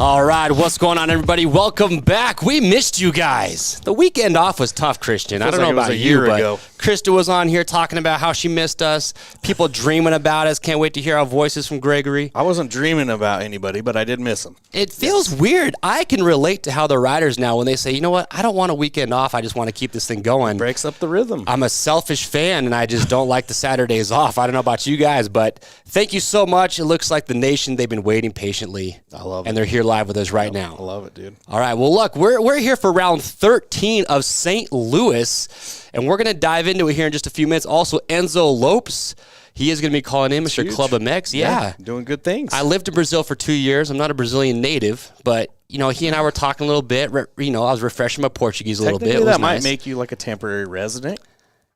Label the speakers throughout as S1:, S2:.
S1: All right, what's going on, everybody? Welcome back. We missed you guys. The weekend off was tough, Christian. I don't know about you, but Krista was on here talking about how she missed us. People dreaming about us. Can't wait to hear our voices from Gregory.
S2: I wasn't dreaming about anybody, but I did miss them.
S1: It feels weird. I can relate to how the riders now, when they say, you know what, I don't want a weekend off. I just want to keep this thing going.
S2: It breaks up the rhythm.
S1: I'm a selfish fan, and I just don't like the Saturdays off. I don't know about you guys, but thank you so much. It looks like the nation, they've been waiting patiently.
S2: I love it.
S1: And they're here live with us right now.
S2: I love it, dude.
S1: All right, well, look, we're here for round 13 of St. Louis, and we're going to dive into it here in just a few minutes. Also, Enzo Lopes, he is going to be calling in, Mr. Club MX. Yeah.
S2: Doing good things.
S1: I lived in Brazil for 2 years. I'm not a Brazilian native, but, you know, he and I were talking a little bit. You know, I was refreshing my Portuguese a little bit.
S2: That might make you like a temporary resident.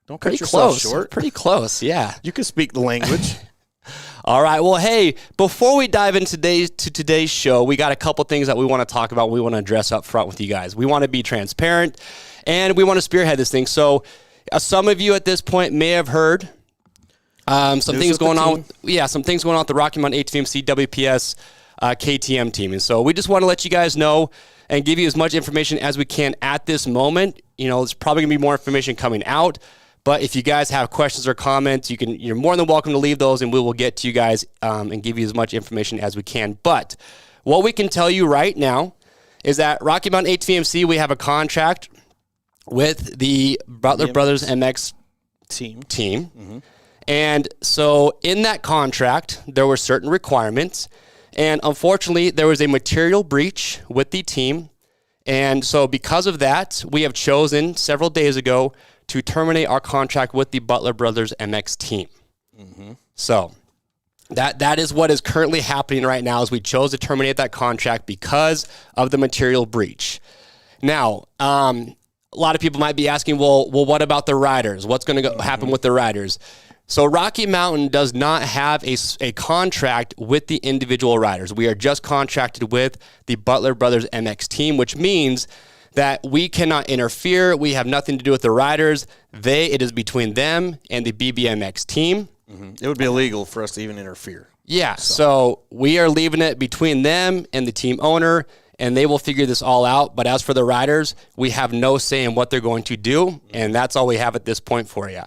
S2: Don't cut yourself short.
S1: Pretty close, yeah.
S2: You can speak the language.
S1: All right. Well, hey, before we dive into today's show, we got a couple things that we want to talk about. We want to address up front with you guys. We want to be transparent, and we want to spearhead this thing. So some of you at this point may have heard some things going on. Some things going on with the Rocky Mountain ATVMC WPS KTM team. And so we just want to let you guys know and give you as much information as we can at this moment. You know, there's probably going to be more information coming out. But if you guys have questions or comments, you're more than welcome to leave those, and we will get to you guys and give you as much information as we can. But what we can tell you right now is that Rocky Mountain ATVMC, we have a contract with the Butler Brothers MX team. Mm-hmm. And so in that contract, there were certain requirements. And unfortunately, there was a material breach with the team. And so because of that, we have chosen several days ago to terminate our contract with the Butler Brothers MX team. Mm-hmm. So that is what is currently happening right now, is we chose to terminate that contract because of the material breach. Now, a lot of people might be asking, well, what about the riders? What's going to happen with the riders? So Rocky Mountain does not have a contract with the individual riders. We are just contracted with the Butler Brothers MX team, which means that we cannot interfere. We have nothing to do with the riders. It is between them and the BBMX team.
S2: Mm-hmm. It would be illegal for us to even interfere.
S1: Yeah, so we are leaving it between them and the team owner, and they will figure this all out. But as for the riders, we have no say in what they're going to do, and that's all we have at this point for you.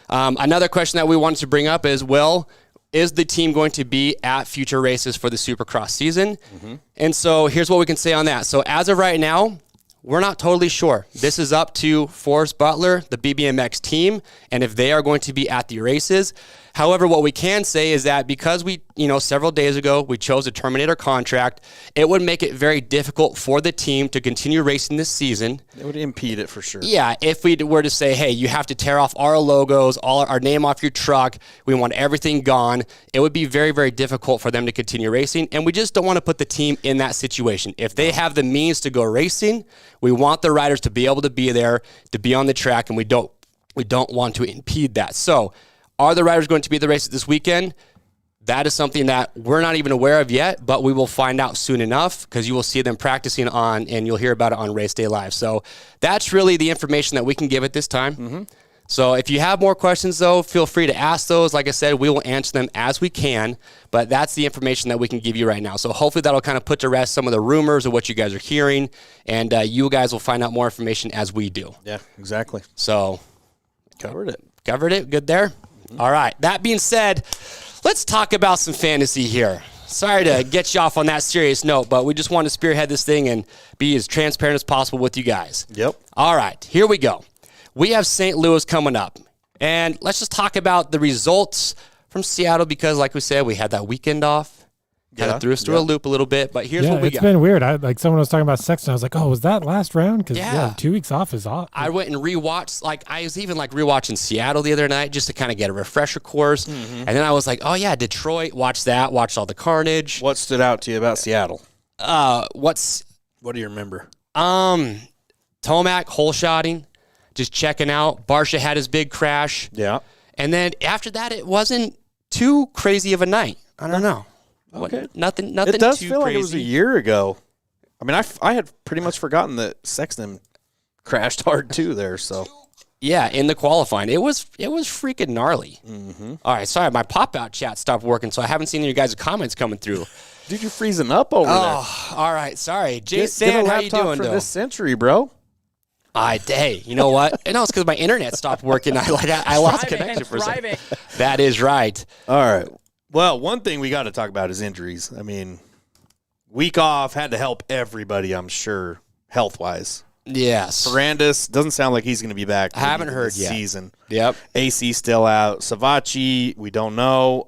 S1: Another question that we wanted to bring up is, well, is the team going to be at future races for the Supercross season? Mm-hmm. And so here's what we can say on that. So as of right now, we're not totally sure. This is up to Forrest Butler, the BBMX team, and if they are going to be at the races. However, what we can say is that because several days ago, we chose to terminate our contract, it would make it very difficult for the team to continue racing this season.
S2: It would impede it for sure.
S1: Yeah, if we were to say, hey, you have to tear off our logos, all our name off your truck, we want everything gone, it would be very, very difficult for them to continue racing, and we just don't want to put the team in that situation. If they have the means to go racing, we want the riders to be able to be there, to be on the track, and we don't want to impede that. So, are the riders going to be at the races this weekend? That is something that we're not even aware of yet, but we will find out soon enough because you will see them practicing on, and you'll hear about it on Race Day Live. So that's really the information that we can give at this time. Mm-hmm. So if you have more questions, though, feel free to ask those. Like I said, we will answer them as we can, but that's the information that we can give you right now. So hopefully that'll kind of put to rest some of the rumors of what you guys are hearing, and you guys will find out more information as we do.
S2: Yeah, exactly.
S1: So
S2: Covered it.
S1: Good there? Mm-hmm. All right. That being said, let's talk about some fantasy here. Sorry to get you off on that serious note, but we just want to spearhead this thing and be as transparent as possible with you guys.
S2: Yep.
S1: All right, here we go. We have St. Louis coming up, and let's just talk about the results from Seattle because, like we said, we had that weekend off. Kind of threw us through a loop a little bit, but here's what we got.
S3: It's been weird. Like someone was talking about Sexton. I was like, oh, was that last round? Because 2 weeks off is off.
S1: I went and rewatched, I was even rewatching Seattle the other night just to kind of get a refresher course. Mm-hmm. And then I was like, oh yeah, Detroit, watched all the carnage.
S2: What stood out to you about Seattle?
S1: What
S2: do you remember?
S1: Tomac hole shotting, just checking out. Barsha had his big crash.
S2: Yeah.
S1: And then after that, it wasn't too crazy of a night. I don't know.
S2: Okay.
S1: Nothing
S2: it does
S1: too
S2: feel
S1: crazy.
S2: Like it was a year ago. I mean, I had pretty much forgotten that Sexton crashed hard too there. So
S1: yeah, in the qualifying, it was freaking gnarly. Mm-hmm. All right, sorry, my pop out chat stopped working, so I haven't seen your guys' comments coming through.
S2: Dude, you're freezing up over there.
S1: All right, sorry, Jason.
S2: Get a
S1: how you doing?
S2: For this century, bro.
S1: Hey, you know what? And it's because my internet stopped working. I lost connection for a second. That is right.
S2: All right. Well, one thing we got to talk about is injuries. I mean, week off had to help everybody, I'm sure, health-wise.
S1: Yes.
S2: Ferrandis doesn't sound like he's going to be back.
S1: I haven't heard yet.
S2: Season.
S1: Yep.
S2: AC still out. Savachi, we don't know.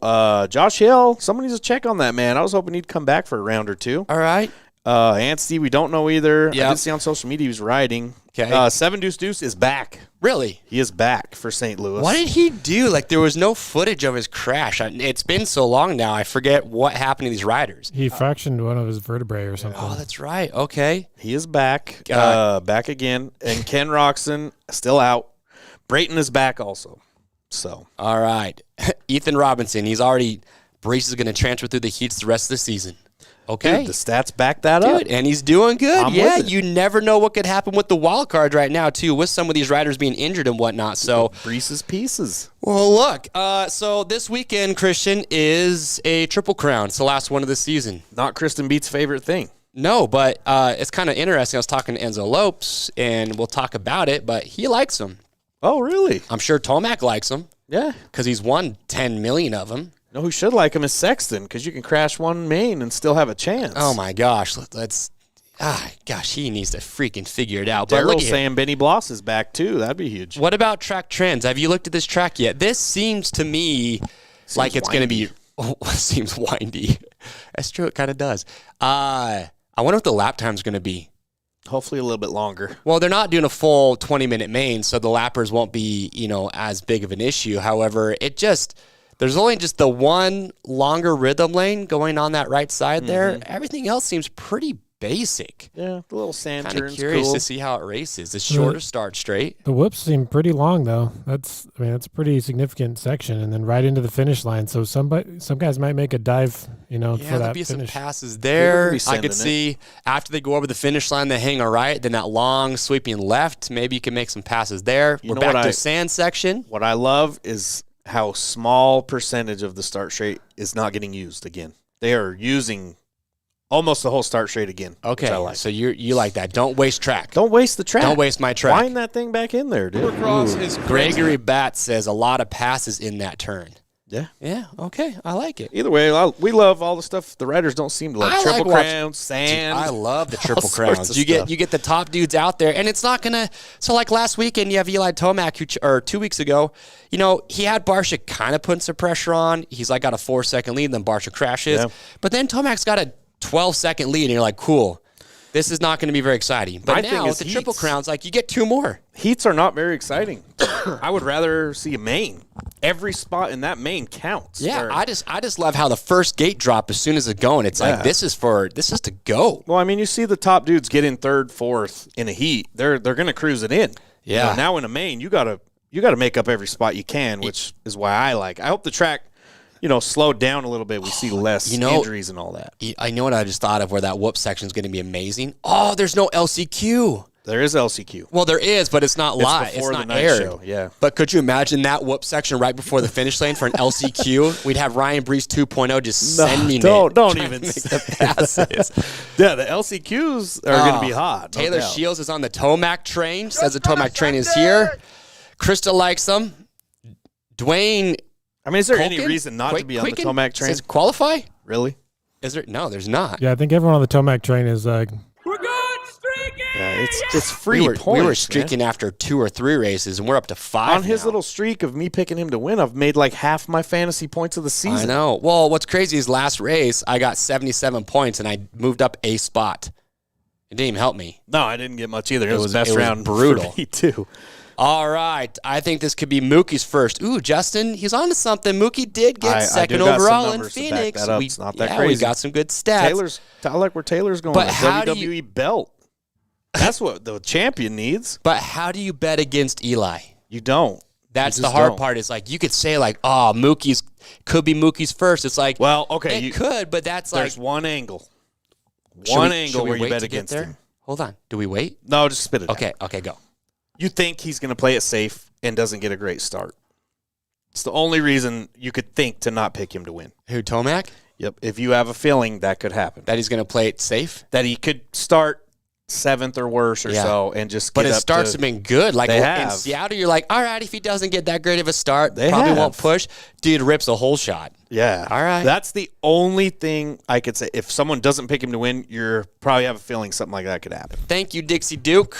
S2: Josh Hill, someone needs to check on that, man. I was hoping he'd come back for a round or two.
S1: All right.
S2: Anstey, we don't know either.
S1: Yep.
S2: I did see on social media he was riding.
S1: Okay.
S2: 7 Deuce Deuce is back.
S1: Really?
S2: He is back for St. Louis.
S1: What did he do? There was no footage of his crash. It's been so long now. I forget what happened to these riders.
S3: He fractured one of his vertebrae or something.
S1: Oh, that's right. Okay.
S2: He is back. Back again. And Ken Roxon, still out. Brayton is back also. So.
S1: All right. Ethan Robinson, Breese is going to transfer through the heats the rest of the season. Okay.
S2: Dude, the stats back that up.
S1: And he's doing good. Yeah, you never know what could happen with the wild card right now, too, with some of these riders being injured and whatnot. So
S2: Breese's pieces.
S1: Well, look, so this weekend, Christian, is a Triple Crown. It's the last one of the season.
S2: Not Kristen Beat's favorite thing.
S1: No, but it's kind of interesting. I was talking to Enzo Lopes, and we'll talk about it, but he likes them.
S2: Oh, really?
S1: I'm sure Tomac likes them.
S2: Yeah.
S1: Because he's won 10 million of them.
S2: No, who should like him is Sexton, because you can crash one main and still have a chance.
S1: Oh, my gosh. He needs to freaking figure it out.
S2: Daryl's saying Benny Bloss is back, too. That'd be huge.
S1: What about track trends? Have you looked at this track yet? This seems to me like it's going to be seems windy. That's true. It kind of does. I wonder what the lap time's going to be.
S2: Hopefully a little bit longer.
S1: Well, they're not doing a full 20-minute main, so the lappers won't be, as big of an issue. However, there's only just the one longer rhythm lane going on that right side there. Everything else seems pretty basic.
S2: Yeah, the little sand
S1: Kind of
S2: turns
S1: curious
S2: cool.
S1: to see how it races. The shorter start straight.
S3: The whoops seem pretty long though. That's a pretty significant section, and then right into the finish line. So some guys might make a dive, for that
S1: there'll be
S3: finish.
S1: some passes there. I could see after they go over the finish line, they hang a right, then that long sweeping left. Maybe you can make some passes there. We're back to sand section.
S2: What I love is how small percentage of the start straight is not getting used again. They are using almost the whole start straight again.
S1: Okay, so you like that. Don't waste track.
S2: Don't waste the track.
S1: Don't waste my track.
S2: Wind that thing back in there, dude.
S4: Supercross is
S1: Gregory Batts says a lot of passes in that turn.
S2: Yeah.
S1: Yeah, okay. I like it.
S2: Either way, we love all the stuff the riders don't seem to like. Triple crowns, sand.
S1: Dude, I love the triple
S2: sorts
S1: crowns.
S2: of
S1: You
S2: stuff.
S1: get the top dudes out there, and it's not gonna. So like last weekend, you have Eli Tomac, or 2 weeks ago, he had Barsha kind of putting some pressure on. He's got a 4-second lead, then Barsha crashes, but then Tomac's got a 12-second lead, and you're like, cool. This is not going to be very exciting. But now with the Triple Crowns, you get 2 more.
S2: Heats are not very exciting. I would rather see a main. Every spot in that main counts.
S1: Yeah, I just love how the first gate drop as soon as it's going. It's this is to go.
S2: Well, I mean, you see the top dudes get in 3rd, 4th in a heat. They're going to cruise it in.
S1: Yeah.
S2: Now in a main, you gotta make up every spot you can, which is why I hope the track. slowed down a little bit, we see less injuries and all that.
S1: I know what I just thought of where that whoop section is going to be amazing. Oh, there's no LCQ.
S2: There is LCQ.
S1: Well, there is, but it's not live.
S2: Before
S1: it's
S2: the
S1: not
S2: night
S1: aired.
S2: show, yeah.
S1: But could you imagine that whoop section right before the finish lane for an LCQ? We'd have Ryan Breese 2.0 just sending
S2: don't
S1: it.
S2: even
S1: Make the passes.
S2: Yeah, the LCQs are going to be hot.
S1: Taylor Shields is on the Tomac train. Says the Tomac train is here. Krista likes them. Dwayne.
S2: I mean, is there any reason not to be on the Tomac train?
S1: Says qualify?
S2: Really?
S1: Is there? No, there's not.
S3: Yeah, I think everyone on the Tomac train is
S4: We're going streaking!
S2: Yeah, it's free points.
S1: We were streaking after 2 or 3 races, and we're up to 5
S2: on his
S1: now.
S2: little streak of me picking him to win. I've made like half my fantasy points of the season.
S1: I know. Well, what's crazy is last race, I got 77 points, and I moved up a spot. It didn't even help me.
S2: No, I didn't get much either. It was best round
S1: brutal.
S2: for me too.
S1: All right. I think this could be Mookie's first. Ooh, Justin, he's on to something. Mookie did get second overall in Phoenix.
S2: It's not that crazy.
S1: We got some good stats.
S2: I like where Taylor's going.
S1: But
S2: a
S1: how do
S2: WWE belt. That's what the champion needs.
S1: But how do you bet against Eli?
S2: You don't.
S1: That's the hard part. Is like you could say like, oh, Mookie's could be Mookie's first. It's like,
S2: well, okay,
S1: it could, but that's like
S2: there's one angle.
S1: Should we
S2: where you
S1: wait
S2: bet
S1: to
S2: against
S1: get there?
S2: him.
S1: Hold on. Do we wait?
S2: No, just spit it out.
S1: Okay, go.
S2: You think he's going to play it safe and doesn't get a great start. It's the only reason you could think to not pick him to win.
S1: Who, Tomac?
S2: Yep. If you have a feeling that could happen.
S1: That he's going to play it safe?
S2: That he could start 7th or worse or so and just get
S1: But his starts have been good. Like in Seattle, you're like, all right, if he doesn't get that great of a start, probably won't push. Dude rips a whole shot.
S2: Yeah.
S1: All right.
S2: That's the only thing I could say. If someone doesn't pick him to win, you're probably have a feeling something like that could happen.
S1: Thank you, Dixie Duke.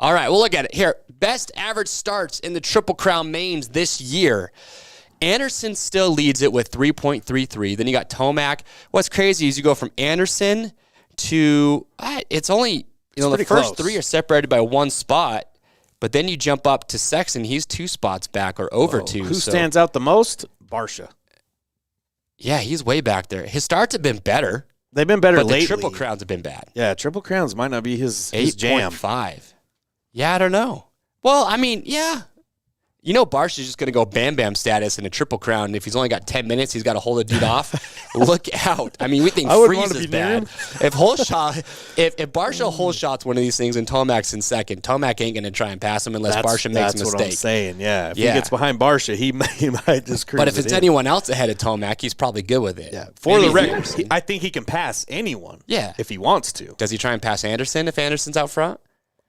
S1: All right, we'll look at it. Here, best average starts in the Triple Crown mains this year. Anderson still leads it with 3.33. Then you got Tomac. What's crazy is you go from Anderson to, it's only, the first 3 are separated by 1 spot, but then you jump up to Sexton. He's 2 spots back or over 2.
S2: Who stands out the most? Barsha.
S1: Yeah, he's way back there. His starts have been better.
S2: They've been better
S1: but
S2: lately.
S1: The Triple Crowns have been bad.
S2: Yeah, Triple Crowns might not be his jam.
S1: 8.5. Yeah, I don't know. Well, I mean, yeah. Barsha's just going to go Bam Bam status in a Triple Crown. And if he's only got 10 minutes, he's got to hold a dude off. Look out. I mean, we think Freeze is bad. If Barsha whole shots one of these things and Tomac's in second, Tomac ain't going to try and pass him unless Barsha makes a mistake.
S2: That's what I'm saying, yeah. If he gets behind Barsha, he might just cruise.
S1: But if it's anyone else ahead of Tomac, he's probably good with it.
S2: Yeah. For the record, I think he can pass anyone if he wants to.
S1: Does he try and pass Anderson if Anderson's out front?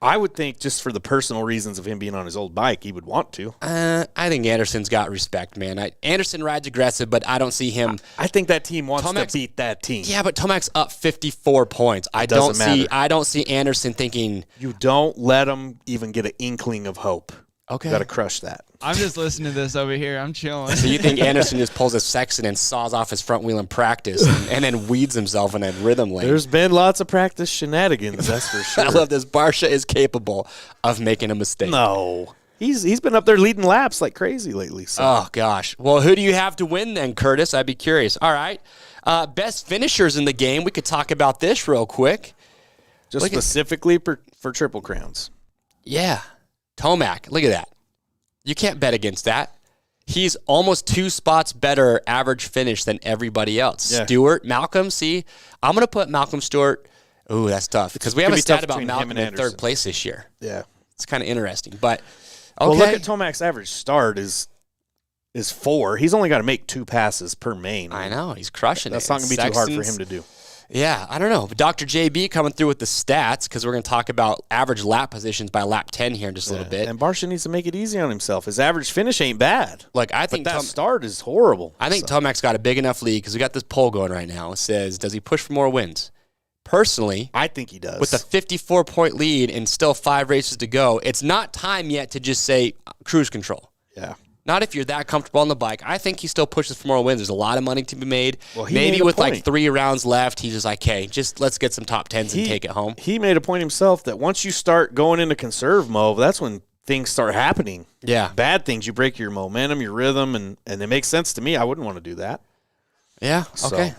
S2: I would think just for the personal reasons of him being on his old bike, he would want to.
S1: I think Anderson's got respect, man. Anderson rides aggressive, but I don't see him.
S2: I think that team wants to beat that team.
S1: Yeah, but Tomac's up 54 points. I don't see Anderson thinking.
S2: You don't let him even get an inkling of hope.
S1: Okay.
S2: You got to crush that.
S4: I'm just listening to this over here. I'm chilling.
S1: So you think Anderson just pulls a Sexton and saws off his front wheel in practice and then weeds himself in a rhythm lane?
S2: There's been lots of practice shenanigans, that's for sure.
S1: I love this. Barsha is capable of making a mistake.
S2: No. He's been up there leading laps like crazy lately. So.
S1: Oh, gosh. Well, who do you have to win then, Curtis? I'd be curious. All right. Best finishers in the game. We could talk about this real quick.
S2: Just specifically for Triple Crowns.
S1: Yeah. Tomac, look at that. You can't bet against that. He's almost 2 spots better average finish than everybody else. Yeah. Stewart, Malcolm, see? I'm going to put Malcolm Stewart. Ooh, that's tough. Because we have a stat about Malcolm in 3rd place this year.
S2: Yeah.
S1: It's kind of interesting. But, okay.
S2: Well, look at Tomac's average start is 4. He's only got to make 2 passes per main.
S1: I know. He's crushing
S2: That's not going to be too hard for him to do.
S1: Yeah, I don't know. Dr. JB coming through with the stats because we're going to talk about average lap positions by lap 10 here in just a little bit.
S2: And Barsha needs to make it easy on himself. His average finish ain't bad.
S1: Look, I think
S2: that start is horrible.
S1: I think Tomac's got a big enough lead because we got this poll going right now. It says, does he push for more wins? Personally,
S2: I think he does.
S1: With a 54-point lead and still 5 races to go, it's not time yet to just say cruise control.
S2: Yeah.
S1: Not if you're that comfortable on the bike. I think he still pushes for more wins. There's a lot of money to be made.
S2: Well,
S1: maybe with like 3 rounds left, he's just like, hey, just let's get some top 10s and take it home.
S2: He made a point himself that once you start going into conserve mode, that's when things start happening.
S1: Yeah.
S2: Bad things. You break your momentum, your rhythm, and it makes sense to me. I wouldn't want to do that.
S1: Yeah. Okay.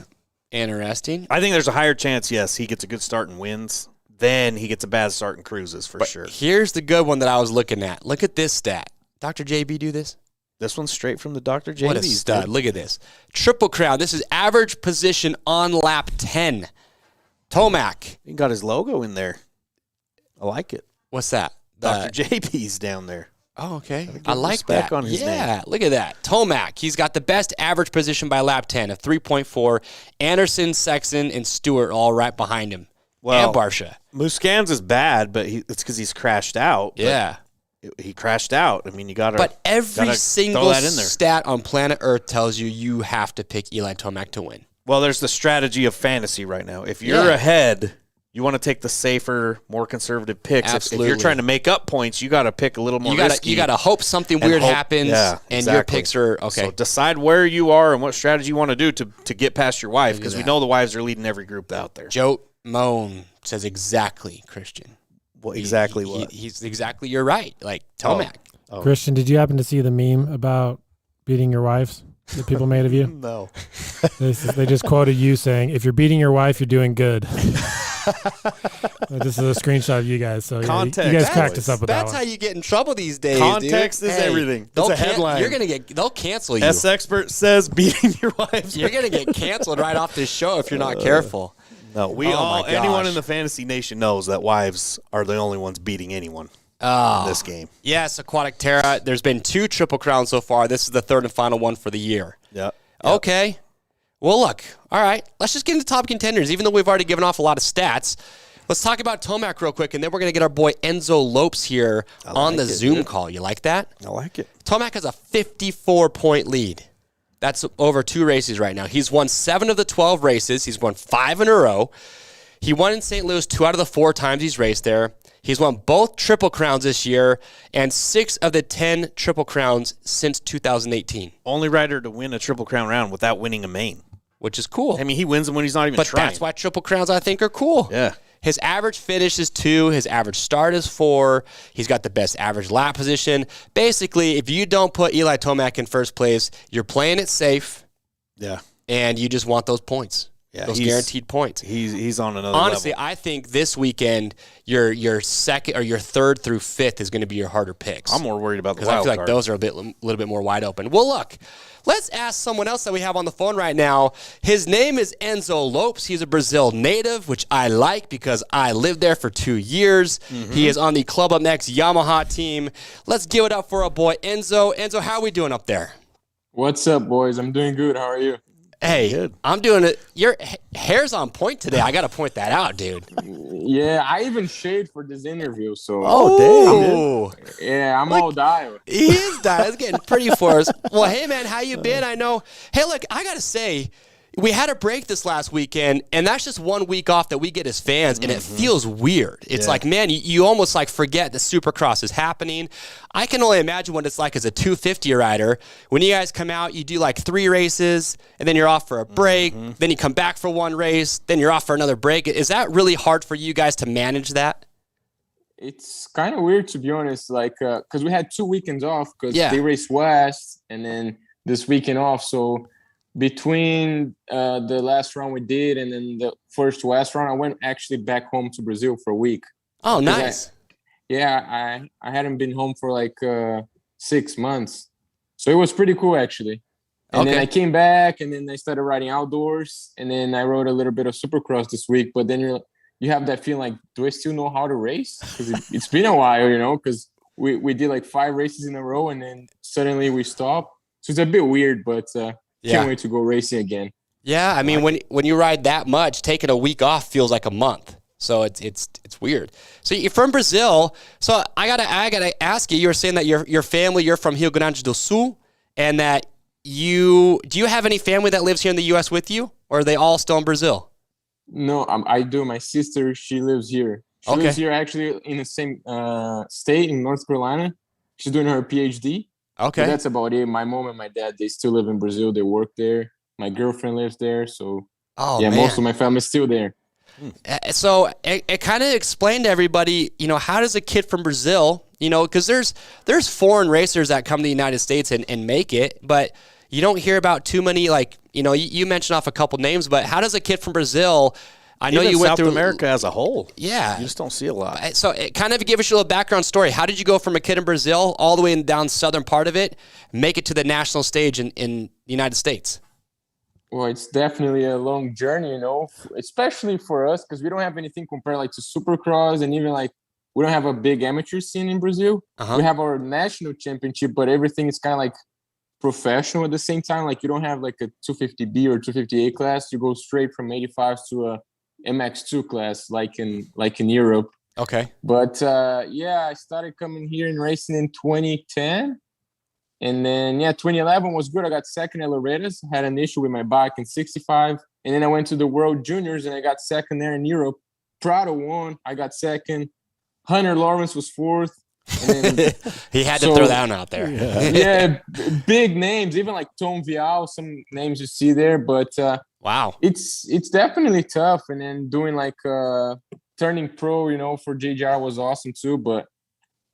S1: Interesting.
S2: I think there's a higher chance, yes, he gets a good start and wins. Then he gets a bad start and cruises for sure.
S1: Here's the good one that I was looking at. Look at this stat. Dr. JB do this?
S2: This one's straight from the Dr. JVs.
S1: What a stud. Look at this. Triple Crown. This is average position on lap 10. Tomac.
S2: He got his logo in there. I like it.
S1: What's that?
S2: Dr. JP's down there.
S1: Oh, okay. I like that.
S2: On his name.
S1: Look at that. Tomac. He's got the best average position by lap 10 of 3.4. Anderson, Sexton, and Stewart all right behind him.
S2: Well,
S1: and Barsha.
S2: Muscans is bad, but it's because he's crashed out.
S1: Yeah.
S2: He crashed out. I mean, you got to.
S1: But every single
S2: throw that in there.
S1: stat on planet Earth tells you have to pick Eli Tomac to win.
S2: Well, there's the strategy of fantasy right now. If you're ahead, you want to take the safer, more conservative picks.
S1: Absolutely.
S2: If you're trying to make up points, you got to pick a little more risky.
S1: You got to hope something weird happens, and your picks are okay.
S2: So decide where you are and what strategy you want to do to get past your wife, because we know the wives are leading every group out there.
S1: Joe Moan says exactly, Christian.
S2: Well, exactly what?
S1: He's exactly, you're right. Like, Tomac.
S2: Oh.
S3: Christian, did you happen to see the meme about beating your wives that people made of you?
S2: No.
S3: They just quoted you saying, if you're beating your wife, you're doing good. This is a screenshot of you guys. So
S2: Context.
S3: you guys cracked us up with that
S1: That's
S3: one.
S1: how you get in trouble these days.
S2: Context
S1: dude.
S2: is everything. It's a headline.
S1: They'll cancel you.
S2: SXperts says beating your wife.
S1: You're gonna get canceled right off this show if you're not careful.
S2: No, anyone in the fantasy nation knows that wives are the only ones beating anyone in this game.
S1: Yes, Aquatic Terra. There's been 2 Triple Crowns so far. This is the third and final one for the year.
S2: Yeah.
S1: Okay. Well, look. All right. Let's just get into top contenders, even though we've already given off a lot of stats. Let's talk about Tomac real quick, and then we're going to get our boy Enzo Lopes here on the Zoom call. You like that?
S2: I like it.
S1: Tomac has a 54-point lead. That's over 2 races right now. He's won 7 of the 12 races. He's won 5 in a row. He won in St. Louis 2 out of the 4 times he's raced there. He's won both Triple Crowns this year and 6 of the 10 Triple Crowns since 2018.
S2: Only rider to win a Triple Crown round without winning a main.
S1: Which is cool.
S2: I mean, he wins them when he's not even
S1: but
S2: trying.
S1: That's why Triple Crowns, I think, are cool.
S2: Yeah.
S1: His average finish is 2. His average start is 4. He's got the best average lap position. Basically, if you don't put Eli Tomac in first place, you're playing it safe.
S2: Yeah.
S1: And you just want those points. Yeah, those guaranteed points.
S2: He's on another
S1: Honestly,
S2: level.
S1: I think this weekend your second or your 3rd through 5th is going to be your harder picks.
S2: I'm more worried about the
S1: because I
S2: wild
S1: feel
S2: card.
S1: like those are a little bit more wide open. Well, look, let's ask someone else that we have on the phone right now. His name is Enzo Lopes. He's a Brazil native, which I like because I lived there for 2 years. Mm-hmm. He is on the Club Up Next Yamaha team. Let's give it up for our boy Enzo. Enzo, how are we doing up there?
S5: What's up, boys? I'm doing good. How are you?
S1: Hey,
S2: good.
S1: I'm doing it. Your hair's on point today. I got to point that out, dude.
S5: Yeah, I even shaved for this interview, so.
S1: Oh, dang.
S5: Yeah, I'm all dialed.
S1: He is dialed. It's getting pretty for us. Well, hey, man, how you been? I know. Hey, look, I got to say, we had a break this last weekend, and that's just 1 week off that we get as fans, and it feels weird. It's like, man, you almost like forget that Supercross is happening. I can only imagine what it's like as a 250 rider. When you guys come out, you do like 3 races, and then you're off for a break. Then you come back for 1 race. Then you're off for another break. Is that really hard for you guys to manage that?
S5: It's kind of weird, to be honest, like, because we had 2 weekends off because they raced West, and then this weekend off, so between the last round we did and then the first West round, I went actually back home to Brazil for a week.
S1: Oh, nice.
S5: I hadn't been home for like 6 months. So it was pretty cool, actually. And then I came back, and then I started riding outdoors, and then I rode a little bit of Supercross this week. But then you have that feeling like, do I still know how to race? Because it's been a while, because we did like 5 races in a row, and then suddenly we stopped. So it's a bit weird, but can't wait to go racing again.
S1: Yeah, I mean, when you ride that much, taking a week off feels like a month. So it's weird. So you're from Brazil. So I gotta ask you. You were saying that your family, you're from Rio Grande do Sul, and that do you have any family that lives here in the U.S. with you, or are they all still in Brazil?
S5: No, I do. My sister, she lives here. She lives here actually in the same state in North Carolina. She's doing her PhD.
S1: Okay.
S5: But that's about it. My mom and my dad, they still live in Brazil. They work there. My girlfriend lives there. So, most of my family's still there.
S1: So it kind of explained to everybody, how does a kid from Brazil, because there's foreign racers that come to the United States and make it, but you don't hear about too many, like, you mentioned off a couple names, but how does a kid from Brazil I know
S2: Even
S1: you went
S2: South
S1: through
S2: America as a whole.
S1: Yeah.
S2: You just don't see a lot.
S1: So kind of give us a little background story. How did you go from a kid in Brazil all the way down southern part of it, make it to the national stage in the United States?
S5: Well, it's definitely a long journey, especially for us because we don't have anything compared like to Supercross, and even like we don't have a big amateur scene in Brazil.
S1: Uh-huh.
S5: We have our national championship, but everything is kind of like professional at the same time. Like you don't have like a 250B or 250A class. You go straight from 85 to a MX2 class, like in Europe.
S1: Okay.
S5: But I started coming here and racing in 2010. And then, 2011 was good. I got second at Loretta's. Had an issue with my bike in 65. And then I went to the World Juniors and I got second there in Europe. Prado won. I got second. Hunter Lawrence was fourth. And then,
S1: he had to throw that one out there.
S5: Yeah, big names. Even like Tom Vial, some names you see there. But
S1: wow,
S5: it's definitely tough. And then doing like turning pro, for JGR was awesome too. But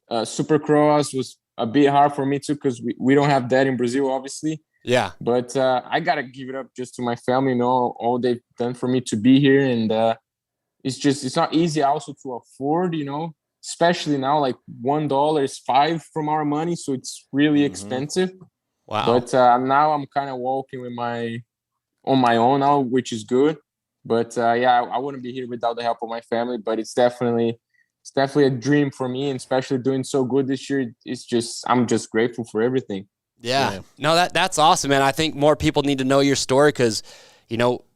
S5: Supercross was a bit hard for me too because we don't have that in Brazil, obviously.
S1: Yeah.
S5: But I gotta give it up just to my family, all they've done for me to be here, and it's not easy also to afford, especially now like $1 is $5 from our money, so it's really expensive.
S1: Wow.
S5: But now I'm kind of walking on my own now, which is good. But I wouldn't be here without the help of my family. But it's definitely a dream for me, and especially doing so good this year. I'm just grateful for everything.
S1: Yeah. No, that's awesome, man. I think more people need to know your story because,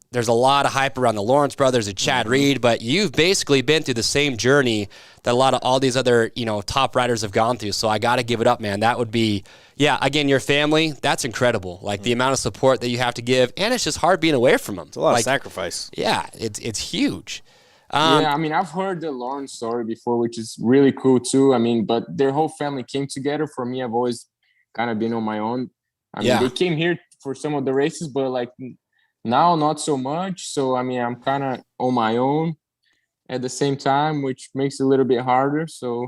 S1: there's a lot of hype around the Lawrence brothers and Chad Reed, but you've basically been through the same journey that all these other, top riders have gone through. So I got to give it up, man. That would be, again, your family, that's incredible. Like the amount of support that you have to give, and it's just hard being away from them.
S2: It's a lot of sacrifice.
S1: Yeah, it's huge.
S5: I've heard the Lawrence story before, which is really cool too. But their whole family came together. For me, I've always kind of been on my own. They came here for some of the races, but like now not so much. So I'm kind of on my own at the same time, which makes it a little bit harder. So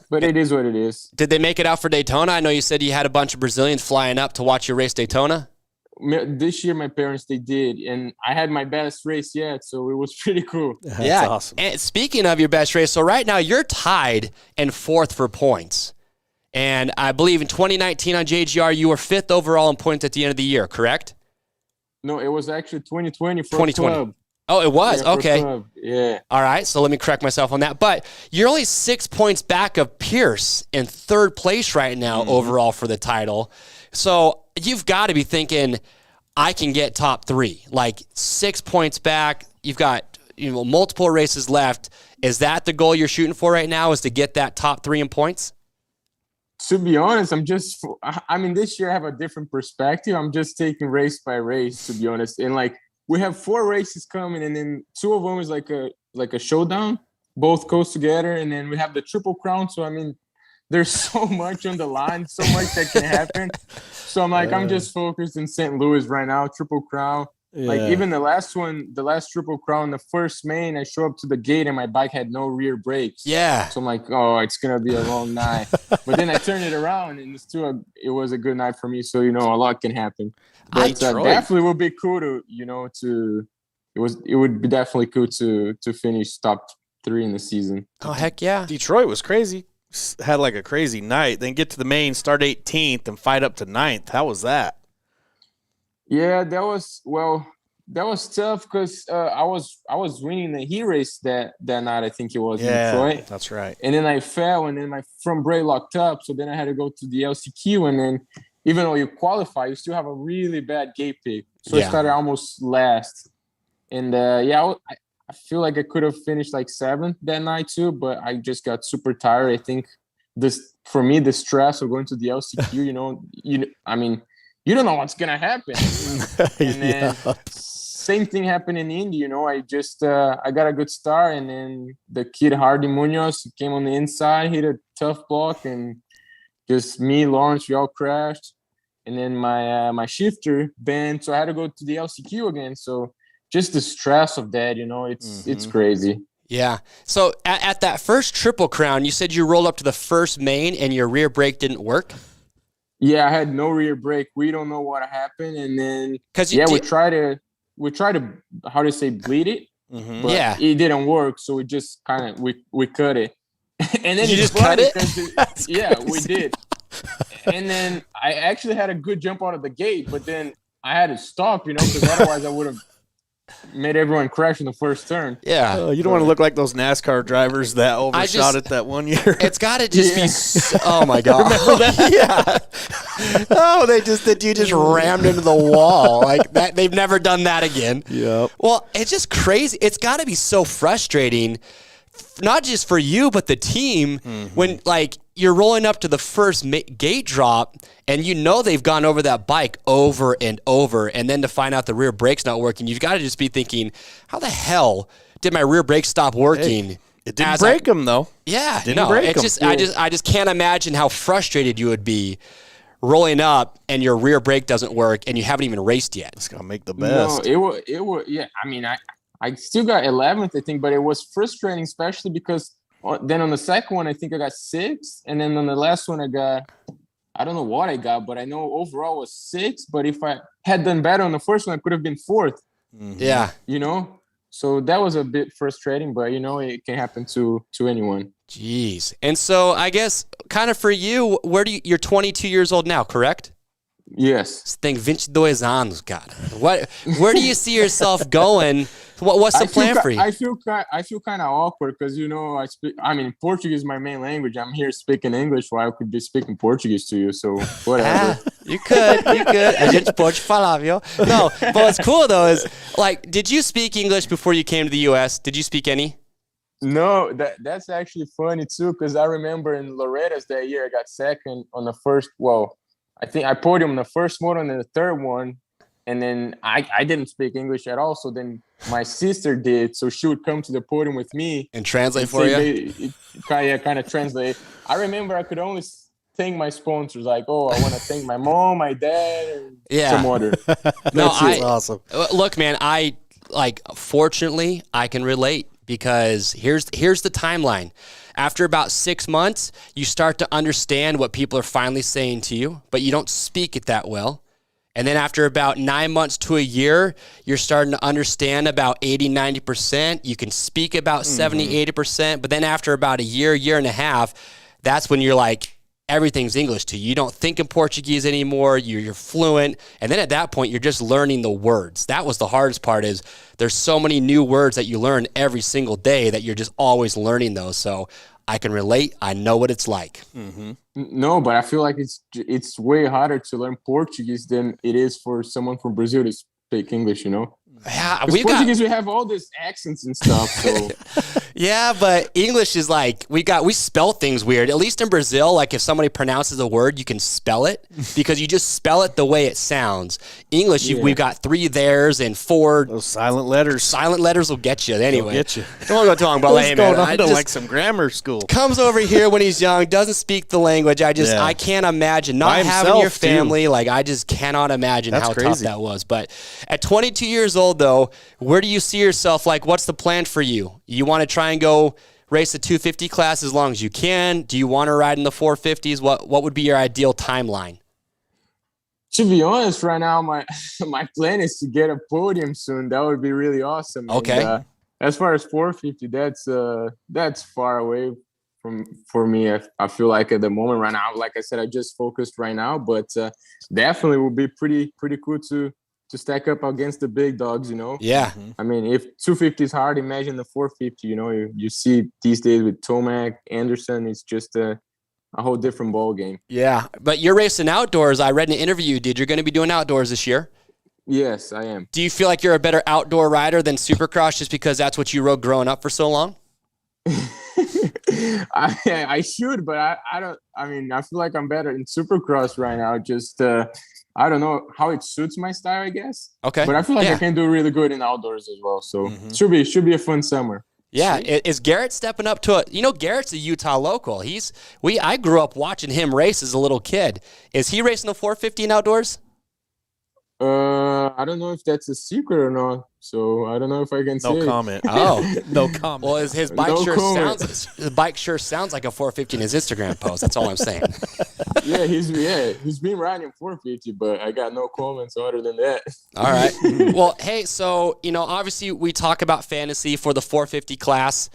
S5: but it is what it is.
S1: Did they make it out for Daytona? I know you said you had a bunch of Brazilians flying up to watch your race Daytona.
S5: This year, my parents, they did, and I had my best race yet, so it was pretty cool.
S1: That's
S2: awesome.
S1: And speaking of your best race, so right now you're tied in fourth for points. And I believe in 2019 on JGR, you were fifth overall in points at the end of the year, correct?
S5: No, it was actually 2020 for
S1: 2020.
S5: club.
S1: Oh, it was? Okay.
S5: Yeah.
S1: All right, so let me correct myself on that. But you're only 6 points back of Pierce in third place right now overall for the title. So you've got to be thinking, I can get top three. Like 6 points back. You've got multiple races left. Is that the goal you're shooting for right now, is to get that top three in points?
S5: To be honest, this year I have a different perspective. I'm just taking race by race, to be honest. And like we have 4 races coming, and then 2 of them is like a showdown, both goes together, and then we have the Triple Crown. So there's so much on the line, so much that can happen. So I'm just focused in St. Louis right now, Triple Crown. Yeah. Like even the last Triple Crown, the first main, I show up to the gate and my bike had no rear brakes.
S1: Yeah.
S5: So I'm like, oh, it's gonna be a long night. But then I turned it around and it was a good night for me. So a lot can happen. But definitely would be cool to it would be definitely cool to finish top 3 in the season.
S1: Oh heck yeah!
S2: Detroit was crazy. Had like a crazy night. Then get to the main, start 18th, and fight up to 9th. How was that?
S5: Yeah, that was tough because I was winning the heat race that night. I think it was in Detroit.
S2: That's right.
S5: And then I fell, and then my front brake locked up. So then I had to go to the LCQ, and then even though you qualify, you still have a really bad gate pick. So I started almost last. And I feel like I could have finished like 7th that night too, but I just got super tired. I think for me, the stress of going to the LCQ, you don't know what's gonna happen. And then same thing happened in Indy. I just I got a good start, and then the kid Hardy Munoz came on the inside, hit a tough block, and just me, Lawrence, we all crashed. And then my shifter bent, so I had to go to the LCQ again. So just the stress of that, it's crazy.
S1: Yeah. So at that first Triple Crown, you said you rolled up to the first main and your rear brake didn't work?
S5: Yeah, I had no rear brake. We don't know what happened. And then we try to bleed it. but
S1: Yeah.
S5: it didn't work. So we just kind of we cut it, and then
S1: You
S5: it's
S1: just cut
S5: funny
S1: it?
S5: 'cause yeah, we did. And then I actually had a good jump out of the gate, but then I had to stop, because otherwise I would have made everyone crash in the first turn.
S1: Yeah.
S2: You don't want to look like those NASCAR drivers that overshot it that one year.
S1: It's got to just be oh my god. Yeah. Oh, the dude just rammed into the wall. Like that, they've never done that again.
S2: Yep.
S1: Well, it's just crazy. It's got to be so frustrating, not just for you but the team when like you're rolling up to the first gate drop and they've gone over that bike over and over, and then to find out the rear brake's not working, you've got to just be thinking, how the hell did my rear brake stop working?
S2: Hey, it didn't break them though.
S1: Yeah,
S2: Didn't break
S1: it's
S2: 'em.
S1: just I just can't imagine how frustrated you would be rolling up and your rear brake doesn't work and you haven't even raced yet.
S2: It's gonna make the best.
S5: No, it was yeah. I mean, I still got 11th, I think, but it was frustrating, especially because then on the second one, I think I got 6th, and then on the last one, I don't know what I got, but I know overall was 6th. But if I had done better on the first one, I could have been 4th.
S1: Yeah.
S5: So that was a bit frustrating, but it can happen to anyone.
S1: Jeez. And so I guess kind of for you, you're 22 years old now, correct?
S5: Yes.
S1: Tem 22 anos, cara. Where do you see yourself going? What's the plan for you?
S5: I feel kind of awkward because Portuguese is my main language. I'm here speaking English while I could be speaking Portuguese to you. So whatever.
S1: You could. A gente pode falar, viu? No, but what's cool though is like, did you speak English before you came to the U.S.? Did you speak any?
S5: No, that's actually funny too, because I remember in Loretta's that year I got second on the first. Well, I think I podiumed on the first one and then the third one. And then I didn't speak English at all. So then my sister did. So she would come to the podium with me.
S1: And translate for you?
S5: Kind of translate. I remember I could only thank my sponsors. Like, I want to thank my mom, my dad, and some other.
S1: That's
S2: awesome.
S1: Look, man, fortunately, I can relate because here's the timeline. After about 6 months, you start to understand what people are finally saying to you, but you don't speak it that well. And then after about 9 months to a year, you're starting to understand about 80, 90%. You can speak about 70, 80%. But then after about a year and a half, that's when you're like, everything's English to you. You don't think in Portuguese anymore. You're fluent. And then at that point, you're just learning the words. That was the hardest part is there's so many new words that you learn every single day that you're just always learning those. So I can relate. I know what it's like.
S5: No, but I feel like it's way harder to learn Portuguese than it is for someone from Brazil to speak English,
S1: Yeah,
S5: we have all these accents and stuff. So
S1: yeah, but English is like we spell things weird. At least in Brazil, like if somebody pronounces a word, you can spell it because you just spell it the way it sounds. English, we've got 3 there's and 4
S2: those silent letters.
S1: Silent letters will get you anyway.
S2: Get you.
S1: Don't want to go talking about hey, man.
S2: I like some grammar school.
S1: Comes over here when he's young, doesn't speak the language. I can't imagine not having your family. Too. Like I just cannot imagine how tough that was. But at 22 years old, though, where do you see yourself? Like, what's the plan for you? You want to try and go race the 250 class as long as you can? Do you want to ride in the 450s? What would be your ideal timeline?
S5: To be honest, right now my plan is to get a podium soon. That would be really awesome.
S1: Okay.
S5: And, as far as 450, that's far away for me. I feel like at the moment right now, like I said, I just focused right now, but definitely would be pretty cool to stack up against the big dogs,
S1: Yeah.
S5: I mean, if 250 is hard, imagine the 450, you see these days with Tomac, Anderson, it's just a whole different ball game.
S1: Yeah, but you're racing outdoors. I read in an interview you did. You're going to be doing outdoors this year.
S5: Yes, I am.
S1: Do you feel like you're a better outdoor rider than Supercross just because that's what you rode growing up for so long?
S5: I should, but I don't. I mean, I feel like I'm better in Supercross right now. Just I don't know how it suits my style, I guess.
S1: Okay.
S5: But I feel like I can do really good in outdoors as well. So should be a fun summer.
S1: Yeah. Is Garrett stepping up to it? Garrett's a Utah local. I grew up watching him race as a little kid. Is he racing the 450 in outdoors?
S5: I don't know if that's a secret or not, so I don't know if I can say.
S2: No comment.
S1: Oh.
S2: No comment.
S1: Well, his bike
S5: No
S1: sure
S5: comment.
S1: sounds like a 450 in his Instagram post. That's all I'm saying.
S5: He's been riding 450, but I got no comments other than that.
S1: All right. Well, hey, so, obviously we talk about fantasy for the 450 class.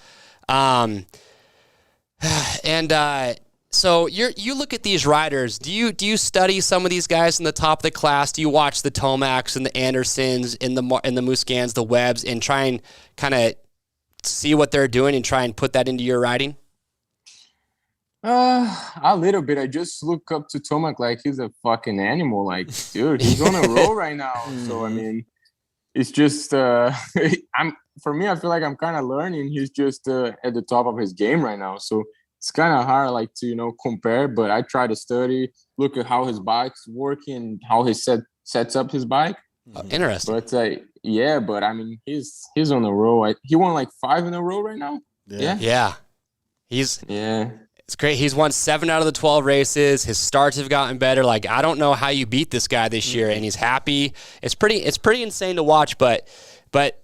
S1: So you look at these riders. Do you study some of these guys in the top of the class? Do you watch the Tomacks and the Andersons and the Muscans, the Webbs, and try and kind of see what they're doing and try and put that into your riding?
S5: A little bit. I just look up to Tomac like he's a fucking animal. Like, dude, he's on a roll right now. So I mean, it's just for me, I feel like I'm kind of learning. He's just at the top of his game right now. So it's kind of hard, like, to compare. But I try to study, look at how his bike's working, how he sets up his bike.
S1: Interesting.
S5: But but I mean, he's on a roll. He won like 5 in a row right now.
S1: Yeah. It's great. He's won 7 out of the 12 races. His starts have gotten better. Like, I don't know how you beat this guy this year, and he's happy. It's pretty insane to watch, but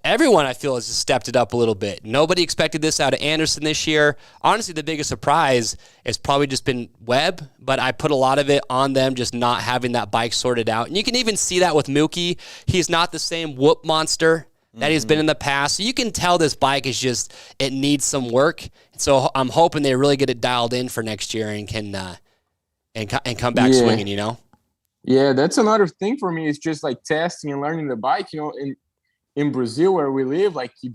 S1: everyone, I feel, has stepped it up a little bit. Nobody expected this out of Anderson this year. Honestly, the biggest surprise has probably just been Webb, but I put a lot of it on them just not having that bike sorted out. And you can even see that with Mookie. He's not the same whoop monster that he's been in the past. So you can tell this bike is just, it needs some work. So I'm hoping they really get it dialed in for next year and can and come back swinging,
S5: Yeah, that's another thing for me. It's just like testing and learning the bike, in Brazil where we live, like you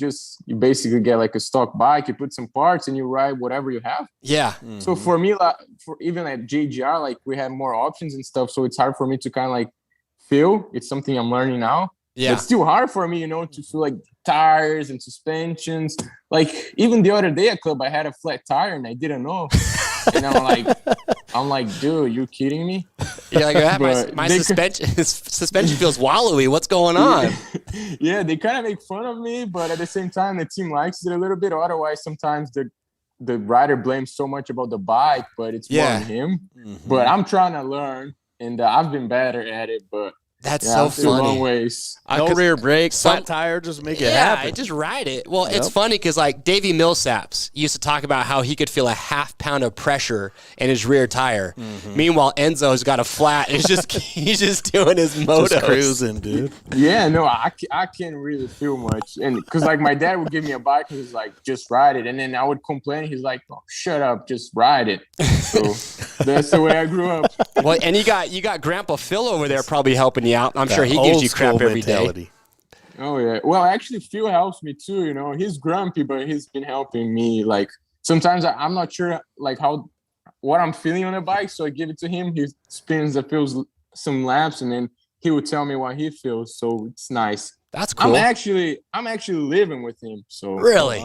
S5: basically get like a stock bike, you put some parts and you ride whatever you have.
S1: Yeah.
S5: Mm-hmm. So for me, like, for even at JGR, like we have more options and stuff. So it's hard for me to kind of like feel. It's something I'm learning now.
S1: Yeah.
S5: It's still hard for me, to feel like tires and suspensions. Like even the other day at club, I had a flat tire and I didn't know. And I'm like, dude, you kidding me?
S1: You're like, my suspension feels wallowy. What's going on?
S5: Yeah, they kind of make fun of me, but at the same time, the team likes it a little bit. Otherwise, sometimes the rider blames so much about the bike, but it's more on him. Mm-hmm. But I'm trying to learn, and I've been better at it, but
S1: that's so funny.
S5: Long ways.
S2: No rear brake, flat tire, just make it happen.
S1: Yeah, just ride it. Well, it's funny because like Davey Millsaps used to talk about how he could feel a half pound of pressure in his rear tire. Mm-hmm. Meanwhile, Enzo's got a flat. He's just doing his motos.
S2: Just cruising, dude.
S5: Yeah, no, I can't really feel much. And because like my dad would give me a bike and he's like, just ride it. And then I would complain. He's like, oh, shut up, just ride it. So that's the way I grew up.
S1: Well, and you got Grandpa Phil over there probably helping you out. I'm sure he gives you crap every day.
S5: Oh yeah. Well, actually, Phil helps me too. He's grumpy, but he's been helping me. Like sometimes I'm not sure like what I'm feeling on the bike, so I give it to him. He spins some laps, and then he would tell me what he feels. So it's nice.
S1: That's cool.
S5: I'm actually living with him. So
S1: really.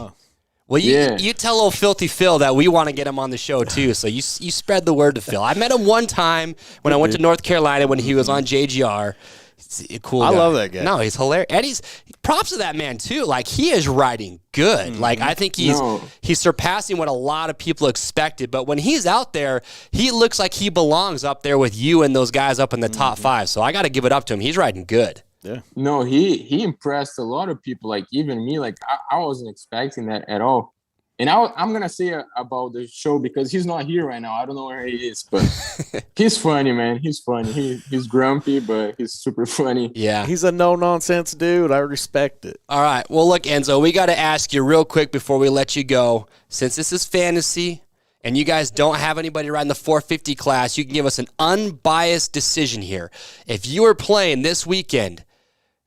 S1: Well, you tell old Filthy Phil that we want to get him on the show, too. So you spread the word to Phil. I met him one time when I went to North Carolina when he was on JGR. He's a cool guy.
S2: I love that guy.
S1: No, he's hilarious. And props to that man, too. Like, he is riding good. Mm-hmm. Like, I think he's surpassing what a lot of people expected. But when he's out there, he looks like he belongs up there with you and those guys up in the top 5. So I got to give it up to him. He's riding good.
S2: Yeah.
S5: No, he impressed a lot of people, like even me. Like I wasn't expecting that at all. And I'm gonna say about the show because he's not here right now. I don't know where he is, but he's funny, man. He's funny. He's grumpy, but he's super funny.
S1: Yeah,
S2: he's a no nonsense dude. I respect it.
S1: All right. Well, look, Enzo, we got to ask you real quick before we let you go. Since this is fantasy, and you guys don't have anybody riding the 450 class, you can give us an unbiased decision here. If you were playing this weekend,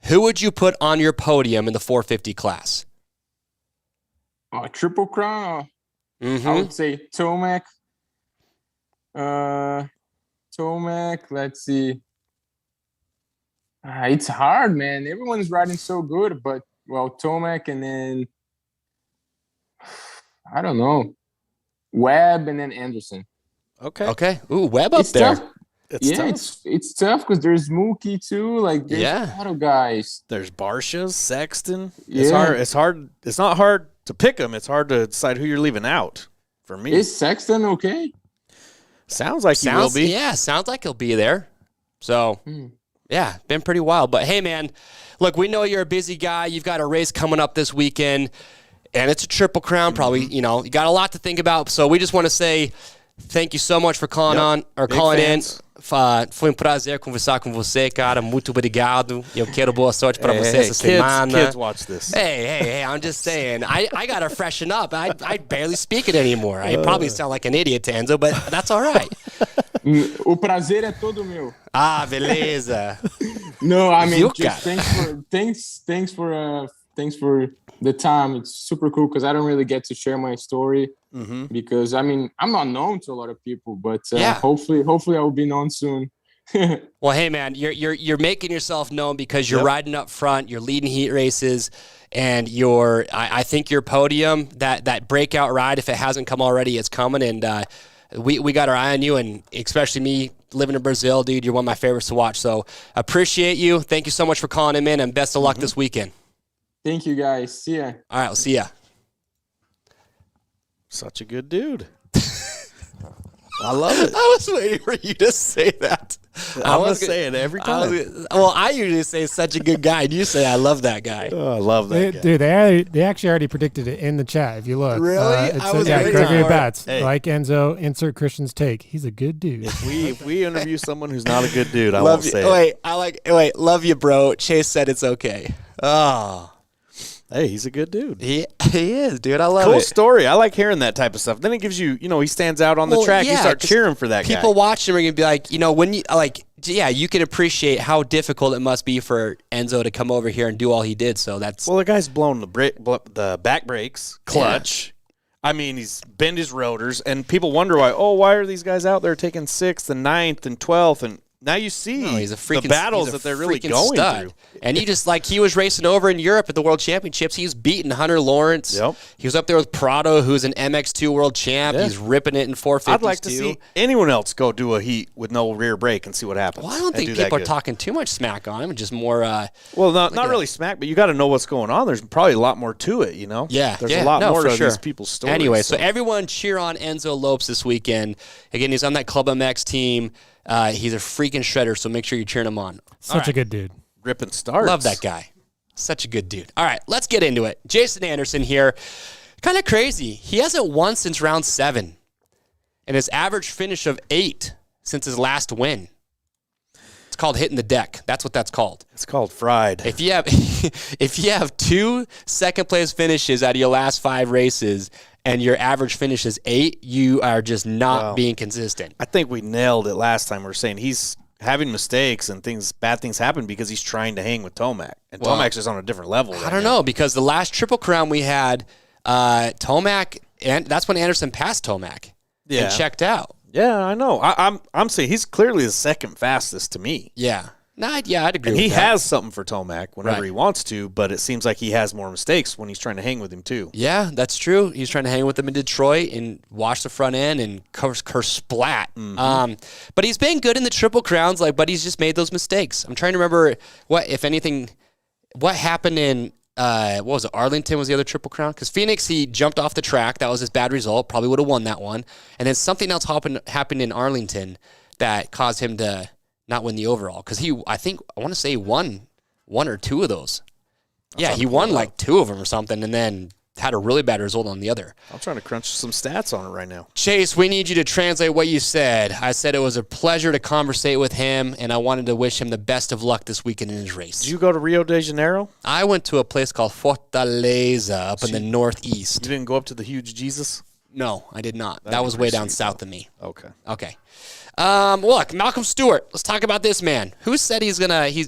S1: who would you put on your podium in the 450 class?
S5: Triple Crown.
S1: Mm-hmm.
S5: I would say Tomac. Tomac. Let's see. It's hard, man. Everyone's riding so good, but Tomac and then I don't know, Webb and then Anderson.
S1: Okay. Ooh, Webb up there.
S5: Tough. It's tough because there's Mookie too. Like there's a lot of guys.
S2: There's Barsha, Sexton.
S5: Yeah.
S2: It's hard. It's not hard to pick them. It's hard to decide who you're leaving out. For me,
S5: is Sexton okay?
S2: Sounds like he will be.
S1: Yeah, sounds like he'll be there. So Yeah, been pretty wild. But hey, man, look, we know you're a busy guy. You've got a race coming up this weekend, and it's a Triple Crown. Probably, you got a lot to think about. So we just want to say thank you so much for calling in. Foi prazer conversar com você, cara. Muito obrigado. Eu quero boa sorte para você essa semana.
S2: Kids watch this.
S1: Hey, I'm just saying. I got to freshen up. I barely speak it anymore. I probably sound like an idiot to Enzo, but that's all right.
S5: O prazer é todo meu.
S1: Ah, beleza.
S5: No, I mean,
S1: Zuka.
S5: just thanks for the time. It's super cool because I don't really get to share my story because I mean I'm not known to a lot of people, but hopefully I will be known soon.
S1: Well, hey man, you're making yourself known because you're riding up front, you're leading heat races, and I think your podium, that breakout ride, if it hasn't come already, it's coming, and we got our eye on you, and especially me living in Brazil, dude. You're one of my favorites to watch. So appreciate you. Thank you so much for calling him in, and best of luck this weekend.
S5: Thank you, guys. See ya.
S1: All right, we'll see ya.
S2: Such a good dude. I love it.
S1: I was waiting for you to say that.
S2: I'm going to say it every time.
S1: I usually say such a good guy. And you say I love that guy.
S2: Oh, I love that guy.
S3: Dude, they actually already predicted it in the chat. If you look,
S1: Really?
S3: it
S1: I
S3: says,
S1: was waiting
S3: Gregory
S1: for it.
S3: Batts,
S2: Hey.
S3: like Enzo, insert Christian's take. He's a good dude.
S2: If we interview someone who's not a good dude, I won't say it.
S1: Wait, love you, bro. Chase said it's okay. Oh,
S2: Hey, he's a good dude.
S1: he is, dude. I love
S2: Cool
S1: it.
S2: story. I like hearing that type of stuff. Then it gives you, he stands out on the
S1: Well,
S2: track. You
S1: yeah,
S2: start
S1: 'cause
S2: cheering for that guy.
S1: People watching are gonna be like, when you you can appreciate how difficult it must be for Enzo to come over here and do all he did. So that's
S2: Well, the guy's blown the back brakes, clutch. I mean, he's bent his rotors, and people wonder why are these guys out there taking 6th and 9th and 12th, and now you see
S1: he's a freaking,
S2: the battles
S1: he's a
S2: that they're really
S1: freaking
S2: going
S1: stud.
S2: through.
S1: And he was racing over in Europe at the World Championships. He was beating Hunter Lawrence.
S2: Yep.
S1: He was up there with Prado, who's an MX2 world champ.
S2: Yeah.
S1: He's ripping it in 450s
S2: I'd like to see anyone else go do a heat with no rear brake and see what happens.
S1: Well, I don't think people are talking too much smack on him. Just more.
S2: Well, not really smack, but you got to know what's going on. There's probably a lot more to it,
S1: Yeah,
S2: There's a lot more
S1: for
S2: to
S1: sure.
S2: these people's stories.
S1: Anyway, so everyone cheer on Enzo Lopes this weekend. Again, he's on that Club MX team. He's a freaking shredder, so make sure you're cheering him on.
S3: Such a good dude.
S2: ripping starts.
S1: Love that guy. Such a good dude. All right, let's get into it. Jason Anderson here. Kind of crazy. He hasn't won since round 7. And his average finish of 8 since his last win. It's called hitting the deck. That's what that's called.
S2: It's called fried.
S1: If you have 2 second place finishes out of your last 5 races and your average finish is 8, you are just not being consistent.
S2: I think we nailed it last time. We were saying he's having mistakes and bad things happen because he's trying to hang with Tomac. And Tomac's just on a different level.
S1: I don't know, because the last Triple Crown we had, Tomac, and that's when Anderson passed Tomac and checked out.
S2: Yeah, I know. I'm saying he's clearly the second fastest to me.
S1: Yeah. I'd agree
S2: And
S1: with
S2: he
S1: that.
S2: has something for Tomac whenever he wants to, but it seems like he has more mistakes when he's trying to hang with him too.
S1: Yeah, that's true. He's trying to hang with him in Detroit and wash the front end and splat.
S2: Mm-hmm.
S1: But he's been good in the Triple Crowns, but he's just made those mistakes. I'm trying to remember what happened in what was it? Arlington was the other Triple Crown? Because Phoenix, he jumped off the track. That was his bad result. Probably would have won that one. And then something else happened in Arlington that caused him to not win the overall. Because I want to say he won 1 or 2 of those. Yeah, he won like 2 of them or something, and then had a really bad result on the other.
S2: I'm trying to crunch some stats on it right now.
S1: Chase, we need you to translate what you said. I said it was a pleasure to conversate with him, and I wanted to wish him the best of luck this weekend in his race.
S2: Did you go to Rio de Janeiro?
S1: I went to a place called Fortaleza up in the northeast.
S2: You didn't go up to the huge Jesus?
S1: No, I did not. That was way down south of me.
S2: Okay.
S1: Look, Malcolm Stewart. Let's talk about this man. Who said he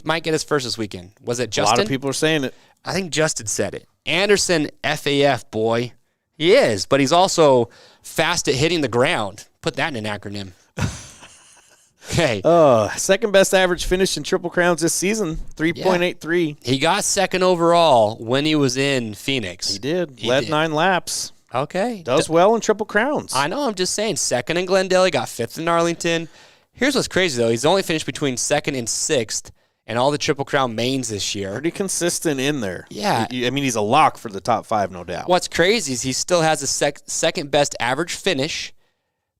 S1: might get his first this weekend? Was it Justin?
S2: A lot of people are saying it.
S1: I think Justin said it. Anderson, FAF, boy. He is, but he's also fast at hitting the ground. Put that in an acronym. Okay.
S2: Second best average finish in Triple Crowns this season, 3.83.
S1: He got second overall when he was in Phoenix.
S2: He did. Led 9 laps.
S1: Okay.
S2: Does well in Triple Crowns.
S1: I know. I'm just saying. Second in Glendale. He got 5th in Arlington. Here's what's crazy, though. He's only finished between 2nd and 6th in all the Triple Crown mains this year.
S2: Pretty consistent in there.
S1: Yeah.
S2: I mean, he's a lock for the top 5, no doubt.
S1: What's crazy is he still has a second best average finish,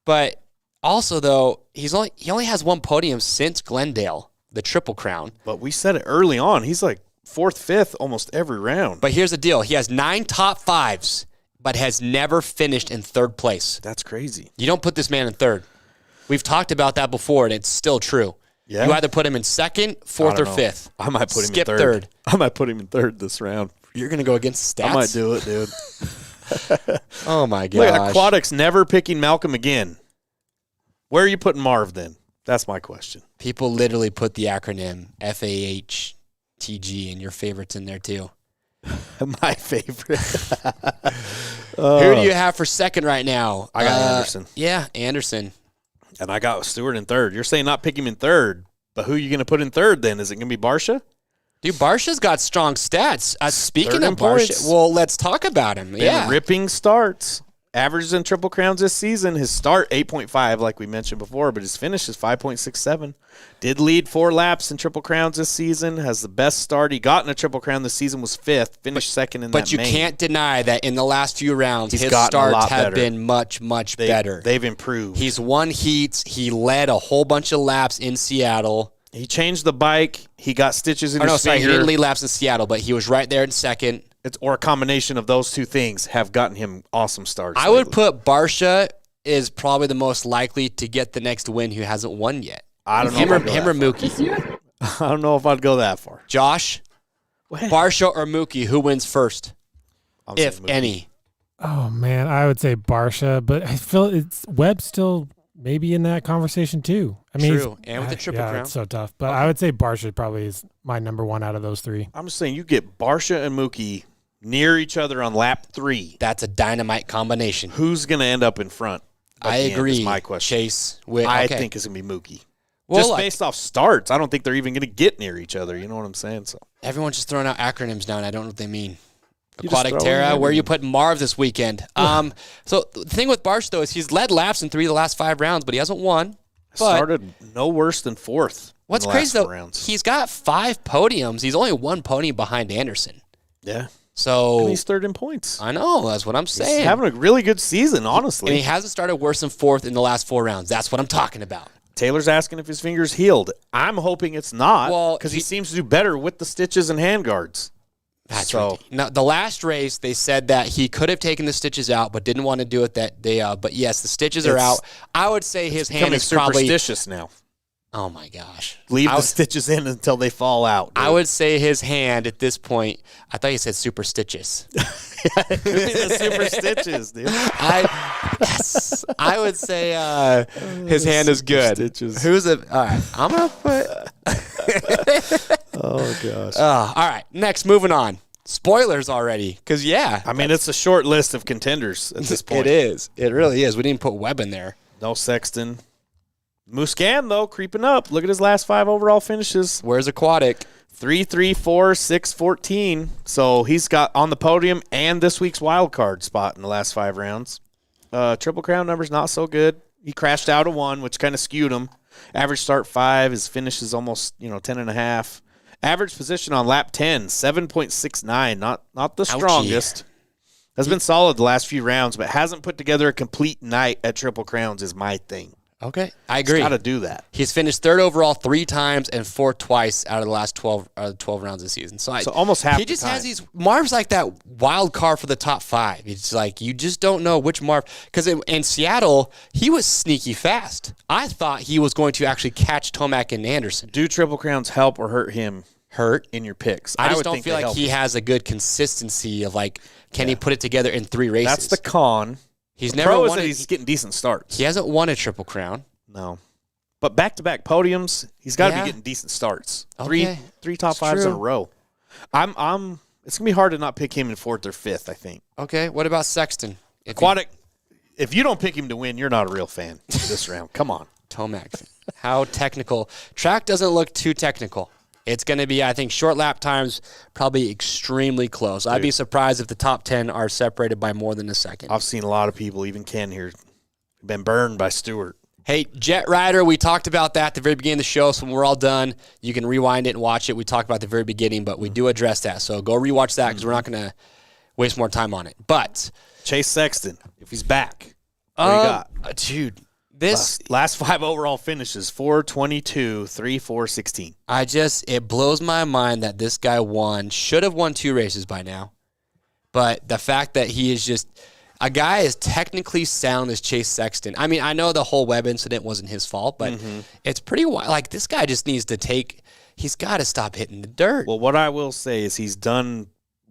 S1: but also, though, he only has 1 podium since Glendale. the Triple Crown.
S2: But we said it early on. He's like 4th, 5th almost every round.
S1: But here's the deal. He has 9 top 5s, but has never finished in 3rd place.
S2: That's crazy.
S1: You don't put this man in 3rd. We've talked about that before, and it's still true.
S2: Yeah.
S1: You either put him in 2nd, 4th, or 5th.
S2: I might put him
S1: Skip
S2: in 3rd. I might put him in 3rd this round.
S1: You're going to go against stats?
S2: I might do it, dude.
S1: Oh, my gosh.
S2: Look at Aquatics never picking Malcolm again. Where are you putting Marv then? That's my question.
S1: People literally put the acronym FAHTG and your favorites in there too.
S2: My favorite.
S1: Who do you have for 2nd right now?
S2: I got Anderson.
S1: Yeah, Anderson.
S2: And I got Stewart in 3rd. You're saying not pick him in 3rd, but who are you going to put in 3rd then? Is it going to be Barsha?
S1: Dude, Barsha's got strong stats. Speaking
S2: 3rd
S1: of
S2: in
S1: Barsha,
S2: points.
S1: well, let's talk about him.
S2: Been ripping starts. Averages in Triple Crowns this season. His start, 8.5, like we mentioned before, but his finish is 5.67. Did lead 4 laps in Triple Crowns this season. Has the best start he got in a Triple Crown this season was 5th. Finished 2nd in that
S1: But you
S2: main.
S1: can't deny that in the last few rounds,
S2: He's
S1: his
S2: gotten a
S1: starts
S2: lot
S1: have
S2: better.
S1: been much, much better.
S2: They've improved.
S1: He's won heats. He led a whole bunch of laps in Seattle.
S2: He changed the bike. He got stitches in
S1: Or
S2: his
S1: no, sorry, he
S2: finger.
S1: didn't lead laps in Seattle, but he was right there in 2nd.
S2: Or a combination of those two things have gotten him awesome starts.
S1: I would put Barsha is probably the most likely to get the next win who hasn't won yet.
S2: I don't know.
S1: Him
S2: if I'd
S1: or
S2: go that
S1: Mookie.
S2: far. I don't know if I'd go that far.
S1: Josh, Barsha or Mookie, who wins first,
S2: I'm saying
S1: if
S2: Mookie.
S1: any?
S3: Oh man, I would say Barsha, but I feel it's Webb's still maybe in that conversation too. I mean,
S1: True, and with the Triple Crown.
S3: it's so tough. But I would say Barsha probably is my number 1 out of those 3.
S2: I'm just saying you get Barsha and Mookie near each other on lap 3.
S1: That's a dynamite combination.
S2: Who's going to end up in front?
S1: I
S2: At the end
S1: agree.
S2: Is my question.
S1: Chase, Witt,
S2: I
S1: okay.
S2: think it's going to be Mookie.
S1: Well,
S2: Just
S1: like,
S2: based off starts, I don't think they're even going to get near each other. You know what I'm saying? So
S1: everyone's just throwing out acronyms now, and I don't know what they mean.
S2: You just
S1: Aquatic
S2: throw
S1: Terra,
S2: in
S1: where you
S2: everything.
S1: put Marv this weekend. So the thing with Barsha, though, is he's led laps in 3 of the last 5 rounds, but he hasn't won. But
S2: started no worse than 4th.
S1: what's
S2: in the
S1: crazy,
S2: last
S1: though,
S2: 4 rounds.
S1: he's got 5 podiums. He's only 1 podium behind Anderson.
S2: Yeah.
S1: So
S2: And he's 3rd in points.
S1: I know. That's what I'm
S2: He's
S1: saying.
S2: having a really good season, honestly.
S1: And he hasn't started worse than 4th in the last 4 rounds. That's what I'm talking about.
S2: Taylor's asking if his finger's healed. I'm hoping it's not
S1: Well,
S2: because he seems to do better with the stitches and handguards.
S1: That's
S2: So-
S1: ridiculous. Now, the last race, they said that he could have taken the stitches out, but didn't want to do it that day. But yes, the stitches are
S2: It's-
S1: out. I would say his hand
S2: Becoming
S1: is probably.
S2: superstitious now.
S1: Oh my gosh!
S2: Leave
S1: I
S2: the
S1: would-
S2: stitches in until they fall out.
S1: I would say his hand at this point. I thought you said superstitious.
S2: Could be the super stitches, dude.
S1: Yes, I would say his hand is good.
S2: Stitches.
S1: Who's a? All right, I'm gonna put.
S2: Oh gosh.
S1: All right, next, moving on. Spoilers already, because
S2: I mean, it's a short list of contenders at this point.
S1: it is. It really is. We didn't put Webb in there.
S2: No Sexton. Muscan, though, creeping up. Look at his last 5 overall finishes.
S1: Where's Aquatic?
S2: 3, 3, 4, 6, 14. So he's got on the podium and this week's wild card spot in the last 5 rounds. Triple Crown numbers not so good. He crashed out of 1, which kind of skewed him. Average start 5. His finish is almost 10.5. Average position on lap 10, 7.69. Not the strongest. Has been solid the last few rounds, but hasn't put together a complete night at Triple Crowns is my thing.
S1: Okay, I agree.
S2: Got to do that.
S1: He's finished 3rd overall 3 times and 4th twice out of the last 12 rounds of the season. So
S2: almost half
S1: He
S2: the
S1: just
S2: time.
S1: has these. Marv's like that wild card for the top 5. It's like you just don't know which Marv. Because in Seattle, he was sneaky fast. I thought he was going to actually catch Tomac and Anderson.
S2: Do Triple Crowns help or hurt him
S1: Hurt.
S2: in your picks?
S1: I just
S2: would
S1: don't
S2: think
S1: feel
S2: they
S1: like
S2: help
S1: he
S2: him.
S1: has a good consistency of can he put it together in 3 races?
S2: That's the con.
S1: He's
S2: The
S1: never
S2: pro is
S1: won.
S2: that he's getting decent starts.
S1: He hasn't won a Triple Crown.
S2: No. But back-to-back podiums, he's got to
S1: Yeah.
S2: be getting decent starts.
S1: Okay.
S2: Three top
S1: It's
S2: 5s in a
S1: true.
S2: row. It's going to be hard to not pick him in 4th or 5th, I think.
S1: Okay, what about Sexton?
S2: Aquatic, if you don't pick him to win, you're not a real fan this round. Come on.
S1: Tomac. How technical. Track doesn't look too technical. It's going to be, I think, short lap times, probably extremely close. I'd be surprised if the top 10 are separated by more than a second.
S2: I've seen a lot of people, even Ken here, been burned by Stewart.
S1: Hey, Jet Rider, we talked about that at the very beginning of the show, so when we're all done, you can rewind it and watch it. We talked about it at the very beginning, but we do address that. So go rewatch that because we're not going to waste more time on it. But
S2: Chase Sexton, if he's back, what do you got?
S1: Dude, This
S2: last 5 overall finishes 422, 3, 4, 16.
S1: it blows my mind that this guy should have won 2 races by now. But the fact that he is just a guy as technically sound as Chase Sexton. I mean, I know the whole Webb incident wasn't his fault, but it's pretty wild. Like, this guy just needs to he's got to stop hitting the dirt.
S2: Well, what I will say is he's done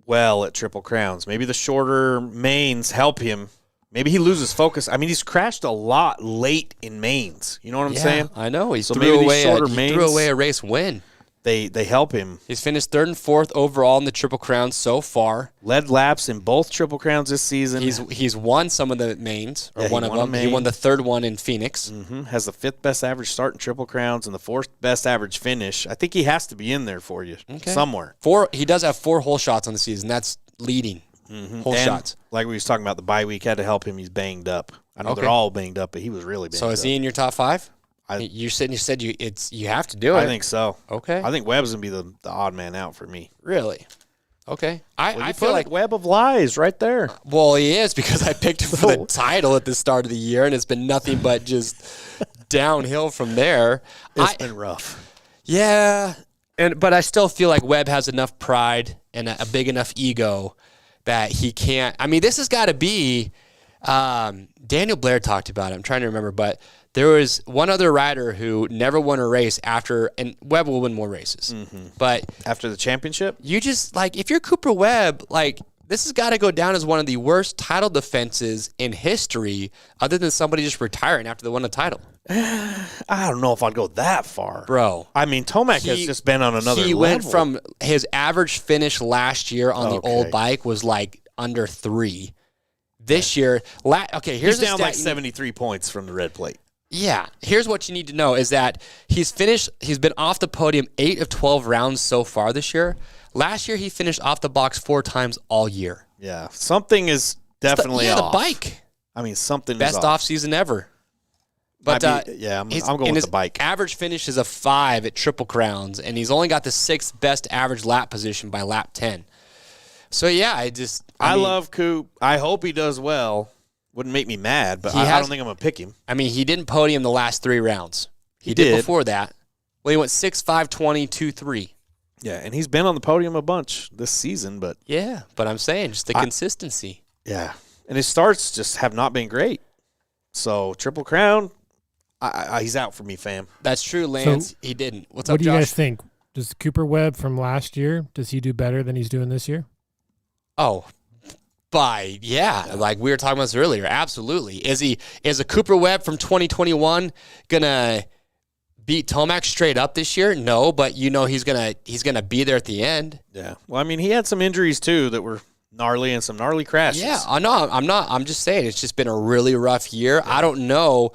S2: well at Triple Crowns. Maybe the shorter mains help him. Maybe he loses focus. I mean, he's crashed a lot late in mains. You know what I'm saying?
S1: I know. He
S2: So
S1: threw
S2: maybe
S1: away
S2: these shorter
S1: he
S2: mains-
S1: threw away a race win.
S2: They help him.
S1: He's finished 3rd and 4th overall in the Triple Crown so far.
S2: Led laps in both Triple Crowns this season.
S1: He's won some of the mains, or
S2: Yeah,
S1: one
S2: he
S1: of
S2: won a
S1: them. He
S2: main.
S1: won the 3rd one in Phoenix.
S2: Has the 5th best average start in Triple Crowns and the 4th best average finish. I think he has to be in there for you somewhere.
S1: He does have 4 hole shots on the season. That's leading whole
S2: And
S1: shots.
S2: like we was talking about, the bye week had to help him. He's banged up. I know
S1: Okay.
S2: they're all banged up, but he was really banged up.
S1: So is he in your top 5? You said you have to do it.
S2: I think so.
S1: Okay.
S2: I think Webb's going to be the odd man out for me.
S1: Really? Okay. I
S2: I
S1: feel like
S2: Webb of Lies right there.
S1: well, he is because I picked him for the title at the start of the year, and it's been nothing but just downhill from there.
S2: It's been rough.
S1: Yeah, but I still feel like Webb has enough pride and a big enough ego that he can't. I mean, this has got to be. Daniel Blair talked about it. I'm trying to remember, but there was one other rider who never won a race after, and Webb will win more races. But
S2: After the championship?
S1: you just like if you're Cooper Webb, like this has got to go down as one of the worst title defenses in history, other than somebody just retiring after they won a title,
S2: I don't know if I'd go that far.
S1: bro.
S2: I mean, Tomac has just been on another
S1: He
S2: level.
S1: went from his average finish last year on the
S2: Okay.
S1: old bike was like under 3. This year, here's
S2: He's
S1: a
S2: down
S1: stat
S2: like 73 points from the red plate.
S1: Yeah, here's what you need to know is that he's been off the podium 8 of 12 rounds so far this year. Last year, he finished off the box 4 times all year.
S2: Yeah, something is definitely off.
S1: the bike.
S2: I mean, something
S1: Best
S2: is off.
S1: off season ever. But
S2: I'm going with the bike.
S1: Average finish is a 5 at Triple Crowns, and he's only got the 6th best average lap position by lap 10. So, yeah, I mean,
S2: love Coop. I hope he does well. Wouldn't make me mad, but I don't think I'm going to pick him.
S1: I mean, he didn't podium the last 3 rounds. He
S2: did.
S1: did before that. Well, he went 6, 5, 20, 2, 3.
S2: Yeah, and he's been on the podium a bunch this season, but
S1: Yeah, but I'm saying just the consistency.
S2: yeah. And his starts just have not been great. So, Triple Crown, he's out for me, fam.
S1: That's true, Lance. He didn't. What's
S3: What
S1: up,
S3: do you
S1: Josh?
S3: guys think? Does Cooper Webb from last year, does he do better than he's doing this year?
S1: Oh, like we were talking about this earlier. Absolutely. Is a Cooper Webb from 2021 gonna beat Tomac straight up this year? No, but he's gonna be there at the end.
S2: Yeah. Well, I mean, he had some injuries too that were gnarly and some gnarly crashes.
S1: Yeah, I know. I'm just saying it's just been a really rough year. I don't know.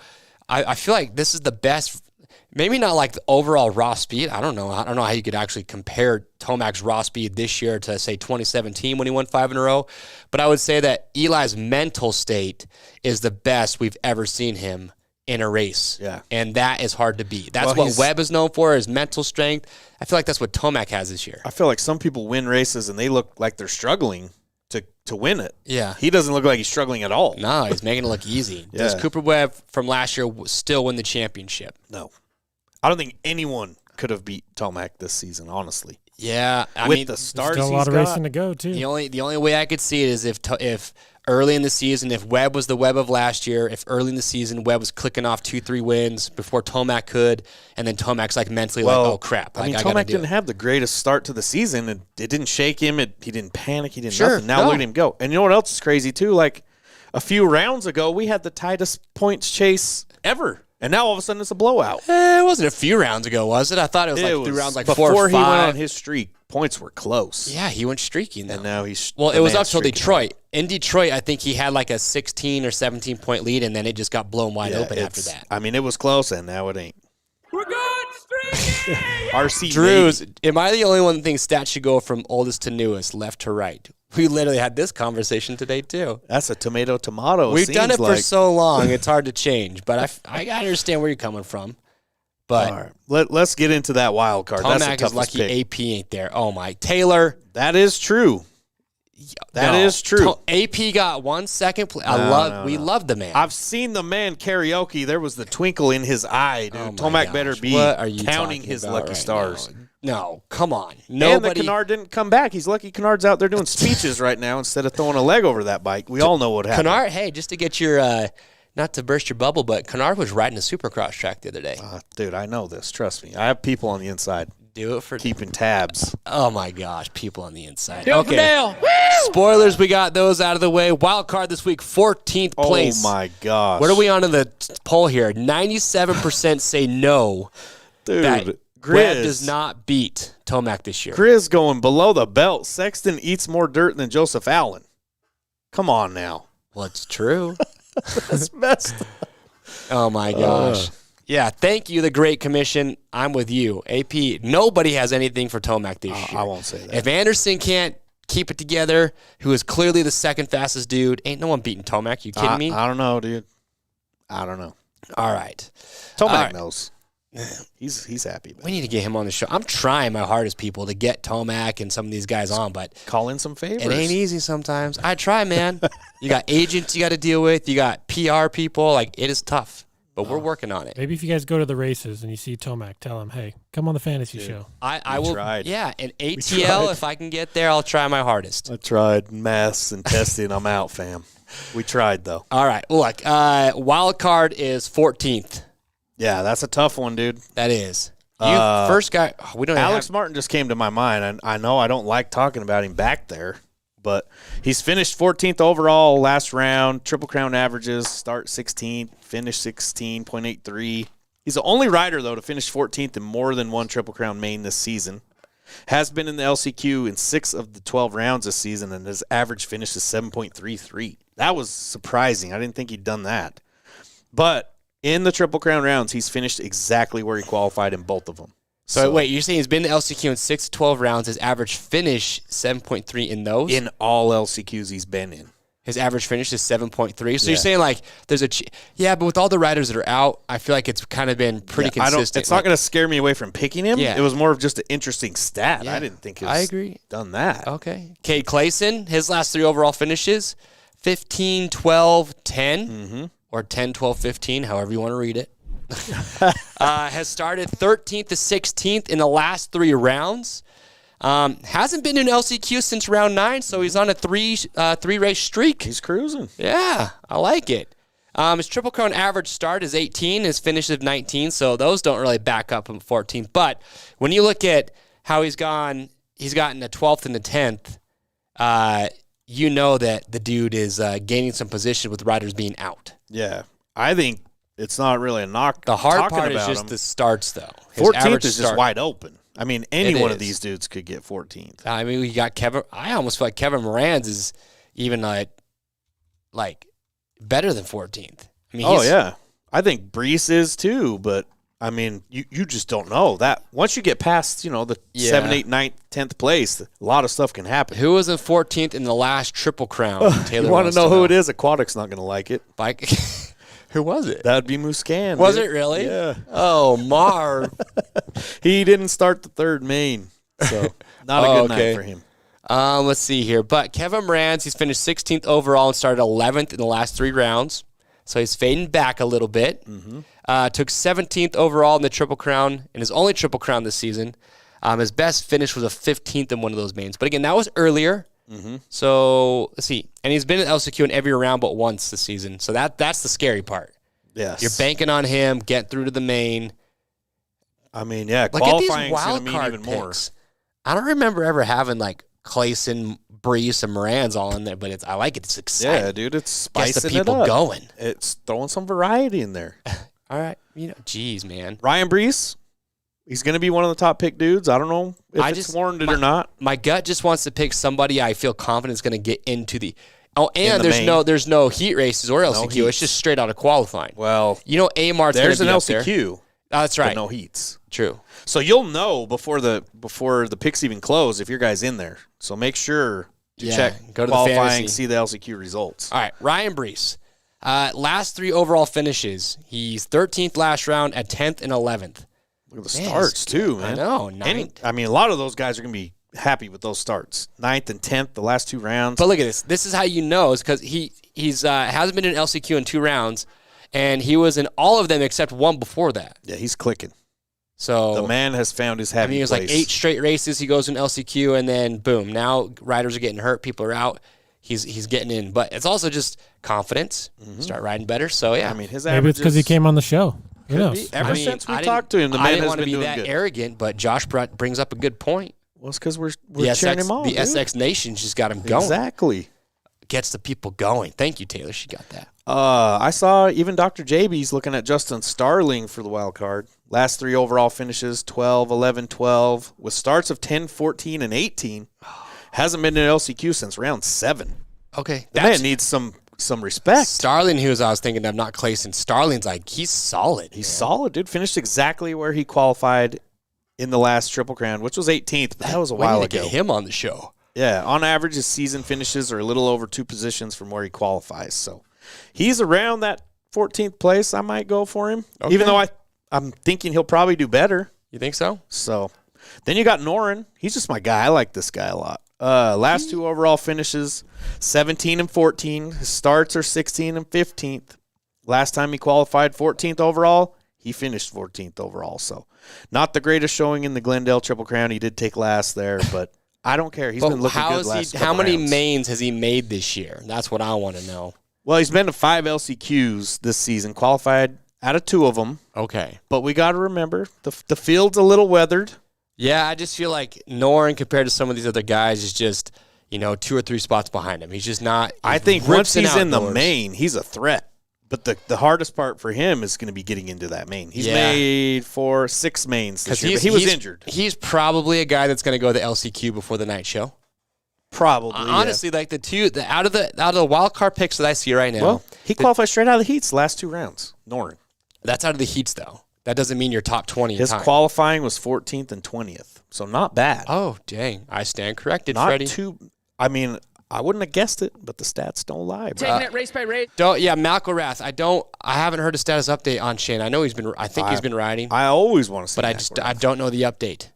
S1: I feel like this is the best. Maybe not like the overall raw speed. I don't know how you could actually compare Tomac's raw speed this year to, say, 2017 when he won 5 in a row. But I would say that Eli's mental state is the best we've ever seen him in a race.
S2: Yeah.
S1: And that is hard to beat. That's
S2: Well,
S1: what Webb is known for, his mental strength. I feel like that's what Tomac has this year.
S2: I feel like some people win races and they look like they're struggling to win it.
S1: Yeah.
S2: He doesn't look like he's struggling at all.
S1: No, he's making it look easy. Does
S2: Yeah.
S1: Cooper Webb from last year still win the championship?
S2: No. I don't think anyone could have beat Tomac this season, honestly.
S1: Yeah. I
S2: With
S1: mean,
S2: the starts
S3: Still a lot
S2: he's
S3: of
S2: got.
S3: racing to go, too.
S1: The only way I could see it is if early in the season, if Webb was the Webb of last year, if early in the season Webb was clicking off 2-3 wins before Tomac could, and then Tomac's like mentally like, oh crap,
S2: I mean,
S1: gotta
S2: Tomac
S1: do
S2: didn't
S1: it.
S2: have the greatest start to the season, and it didn't shake him. He didn't panic. He didn't
S1: Sure,
S2: nothing. Now
S1: no.
S2: look at him go. And you know what else is crazy too? Like a few rounds ago, we had the tightest points chase ever, and now all of a sudden it's a blowout.
S1: It wasn't a few rounds ago, was it? I thought it was through rounds like 4 or 5.
S2: Before he went on his streak, points were close.
S1: Yeah, he went streaky.
S2: And now he's
S1: Well,
S2: the
S1: it was
S2: man
S1: up till
S2: streaking.
S1: Detroit. In Detroit, I think he had like a 16 or 17 point lead, and then it just got blown wide
S2: Yeah,
S1: open after
S2: it's-
S1: that.
S2: I mean, it was close, and now it ain't.
S4: We're going streaking!
S2: RC
S1: Drews, am I the only one that thinks stats should go from oldest to newest, left to right? We literally had this conversation today, too.
S2: That's a tomato.
S1: We've done it
S2: seems
S1: for
S2: like.
S1: so long, it's hard to change. But I understand where you're coming from. But
S2: All right, let's get into that wild card. That's the
S1: Tomac is
S2: toughest
S1: lucky
S2: pick.
S1: AP ain't there. Oh, my. Taylor,
S2: That is true. That is true.
S1: AP got 1 second place. We love the man.
S2: I've seen the man karaoke. There was the twinkle in his eye, dude.
S1: Oh
S2: Tomac
S1: gosh.
S2: better be
S1: What are you
S2: counting
S1: talking
S2: his
S1: about
S2: lucky
S1: right
S2: stars.
S1: No, come on.
S2: And
S1: Nobody.
S2: the Kennard didn't come back. He's lucky Kennard's out there doing speeches right now instead of throwing a leg over that bike. We all know what happened.
S1: Kennard, hey, just to get your, not to burst your bubble, but Kennard was riding a Supercross track the other day.
S2: Dude, I know this. Trust me. I have people on the inside
S1: Do it for
S2: keeping tabs.
S1: Oh my gosh, people on the inside.
S4: Dale for Dale.
S1: Spoilers, we got those out of the way. Wild card this week, 14th place.
S2: Oh my gosh.
S1: What are we on in the poll here? 97% say no.
S2: Dude,
S1: That
S2: Grizz
S1: Brad does not beat Tomac this year.
S2: Grizz going below the belt. Sexton eats more dirt than Joseph Allen. Come on now.
S1: Well, it's true.
S2: That's messed up.
S1: Oh my gosh. Yeah, thank you, the Great Commission. I'm with you. AP, nobody has anything for Tomac this year.
S2: I won't say that.
S1: If Anderson can't keep it together, who is clearly the second fastest dude, ain't no one beating Tomac. You kidding me?
S2: I don't know, dude. I don't know.
S1: All right.
S2: Tomac
S1: All right.
S2: knows. He's happy about
S1: We need to get him on the show. I'm trying my hardest, people, to get Tomac and some of these guys on, but
S2: Call in some favors.
S1: it ain't easy sometimes. I try, man. You got agents you got to deal with. You got PR people. Like, it is tough, but we're working on it.
S3: Maybe if you guys go to the races and you see Tomac, tell him, hey, come on the fantasy show.
S1: I will.
S2: tried.
S1: Yeah, and
S2: tried.
S1: ATL, if I can get there, I'll try my hardest.
S2: I tried maths and testing. I'm out, fam. We tried, though.
S1: All right. Well, look, wild card is 14th.
S2: Yeah, that's a tough one, dude.
S1: That is. You first guy. We don't.
S2: Alex
S1: have,
S2: Martin just came to my mind, and I know I don't like talking about him back there, but he's finished 14th overall last round, Triple Crown averages, start 16th, finish 16.83. He's the only rider, though, to finish 14th in more than one Triple Crown main this season. Has been in the LCQ in 6 of the 12 rounds this season, and his average finish is 7.33. That was surprising. I didn't think he'd done that. But in the Triple Crown rounds, he's finished exactly where he qualified in both of them.
S1: So wait, you're saying he's been in the LCQ in 6 to 12 rounds. His average finish 7.3 in those.
S2: In all LCQs he's been in.
S1: His average finish is 7.3. So you're saying like there's but with all the riders that are out, I feel like it's kind of been pretty consistent.
S2: It's not going to scare me away from picking him.
S1: Yeah.
S2: It was more of just an interesting stat.
S1: Yeah.
S2: I didn't think
S1: I agree.
S2: done that.
S1: Okay. Cade Clayson, his last 3 overall finishes, 15, 12, 10, or 10, 12, 15, however you want to read it. Has started 13th to 16th in the last 3 rounds. Hasn't been in LCQ since round 9, so he's on a 3 race streak.
S2: He's cruising.
S1: Yeah, I like it. His Triple Crown average start is 18, his finish is 19, so those don't really back up him 14th. But when you look at how he's gotten the 12th and the 10th, you know that the dude is gaining some position with riders being out.
S2: Yeah. I think it's not really a knock.
S1: The hard
S2: talking
S1: part is
S2: about
S1: just
S2: him.
S1: the starts, though. His
S2: 14th
S1: average
S2: is just
S1: start.
S2: wide open. I mean, any
S1: It
S2: one of
S1: is.
S2: these dudes could get 14th.
S1: I mean, we got Kevin. I almost feel like Kevin Moran's is even like better than 14th. I mean,
S2: Yeah. I think Breese is too, but I mean, you just don't know that once you get past, the 7, 8, 9th, 10th place, a lot of stuff can happen.
S1: Who was in 14th in the last Triple Crown? Taylor
S2: You want
S1: wants
S2: to know who it is? Aquatic's not going to like it.
S1: Bike. Who was it?
S2: That would be Muscan.
S1: Was
S2: dude.
S1: it really?
S2: Yeah.
S1: Oh, Marv.
S2: He didn't start the 3rd main, so not a good night for him.
S1: Let's see here. But Kevin Moran's, he's finished 16th overall and started 11th in the last 3 rounds. So he's fading back a little bit. Took 17th overall in the Triple Crown, in his only Triple Crown this season. His best finish was a 15th in one of those mains. But again, that was earlier. So let's see. And he's been in LCQ in every round but once this season. So that's the scary part.
S2: Yes.
S1: You're banking on him, getting through to the main.
S2: I mean, yeah,
S1: Like at these
S2: qualifying is going to
S1: wild
S2: mean
S1: card
S2: even more.
S1: picks, I don't remember ever having like Clayson, Breese, and Moran's all in there, but I like it. It's exciting.
S2: Yeah, dude, it's
S1: Gets
S2: spicing
S1: the people
S2: it up.
S1: going.
S2: It's throwing some variety in there.
S1: All right. Geez, man.
S2: Ryan Breese, he's going to be one of the top pick dudes. I don't know if it's warranted or not.
S1: My gut just wants to pick somebody I feel confident is going to get into the. Oh, and
S2: the
S1: there's no heat races or LCQ. It's
S2: heats.
S1: just straight out of qualifying.
S2: Well,
S1: Amart's
S2: there's an
S1: gonna be up there.
S2: LCQ.
S1: Oh, that's right.
S2: But no heats.
S1: True.
S2: So you'll know before the picks even close if your guy's in there. So make sure to check
S1: go to the
S2: qualifying,
S1: fantasy.
S2: see the LCQ results.
S1: All right, Ryan Breese. Last 3 overall finishes. He's 13th last round at 10th and 11th.
S2: Look at the starts too, man.
S1: I know.
S2: A lot of those guys are going to be happy with those starts. 9th and 10th, the last 2 rounds.
S1: But look at this. This is how you know, is because he's hasn't been in LCQ in 2 rounds, and he was in all of them except one before that.
S2: Yeah, he's clicking.
S1: So
S2: the man has found his happy
S1: I mean, it was
S2: place.
S1: like 8 straight races. He goes in LCQ, and then boom. Now riders are getting hurt. People are out. He's getting in. But it's also just confidence. Start riding better. So, yeah.
S2: I mean, his
S3: Maybe
S2: averages.
S3: it's because he came on the show. Who knows?
S2: Ever since we talked to him, the
S1: I
S2: man
S1: didn't
S2: has
S1: want to
S2: been
S1: be
S2: doing
S1: that
S2: good.
S1: arrogant, but Josh brings up a good point.
S2: Well, it's because we're
S1: The
S2: cheering him on.
S1: the
S2: dude.
S1: SX Nation just got him going.
S2: Exactly.
S1: Gets the people going. Thank you, Taylor. She got that.
S2: I saw even Dr. JB's looking at Justin Starling for the wild card. Last 3 overall finishes, 12, 11, 12, with starts of 10, 14, and 18. Hasn't been in LCQ since round 7.
S1: Okay.
S2: The man needs some respect.
S1: Starling, who I was thinking of, not Clayson. Starling's like, he's solid.
S2: He's solid, dude. Finished exactly where he qualified in the last Triple Crown, which was 18th, but that was a while
S1: We need to
S2: ago.
S1: get him on the show.
S2: Yeah, on average, his season finishes are a little over 2 positions from where he qualifies. So he's around that 14th place. I might go for him, even though I'm thinking he'll probably do better.
S1: You think so?
S2: So then you got Noren. He's just my guy. I like this guy a lot. Last 2 overall finishes, 17 and 14. His starts are 16 and 15th. Last time he qualified 14th overall, he finished 14th overall. So not the greatest showing in the Glendale Triple Crown. He did take last there, but I don't care. He's been looking good last couple
S1: how many
S2: rounds.
S1: mains has he made this year? That's what I want to know.
S2: Well, he's been to 5 LCQs this season, qualified out of 2 of them.
S1: Okay.
S2: But we got to remember, the field's a little weathered.
S1: Yeah, I just feel like Noren compared to some of these other guys is just, 2 or 3 spots behind him. He's just not.
S2: I think once
S1: rips
S2: he's in the
S1: outdoors.
S2: main, he's a threat. But the hardest part for him is going to be getting into that main. He's
S1: Yeah.
S2: made 6 mains this year, but he was injured.
S1: He's probably a guy that's going to go to the LCQ before the night show.
S2: Probably.
S1: Honestly, like out of the wild card picks that I see right now,
S2: Well, he qualified straight out of the heats the last 2 rounds. Noren.
S1: that's out of the heats though. That doesn't mean you're top 20 in
S2: His
S1: time.
S2: qualifying was 14th and 20th. So not bad.
S1: Oh, dang. I stand corrected,
S2: Not
S1: Freddie.
S2: too. I mean, I wouldn't have guessed it, but the stats don't lie, bro.
S4: Taking it race by race.
S1: Malcolm Rath. I haven't heard a status update on Shane. I know he's been riding,
S2: I always want to see
S1: but I don't know the update.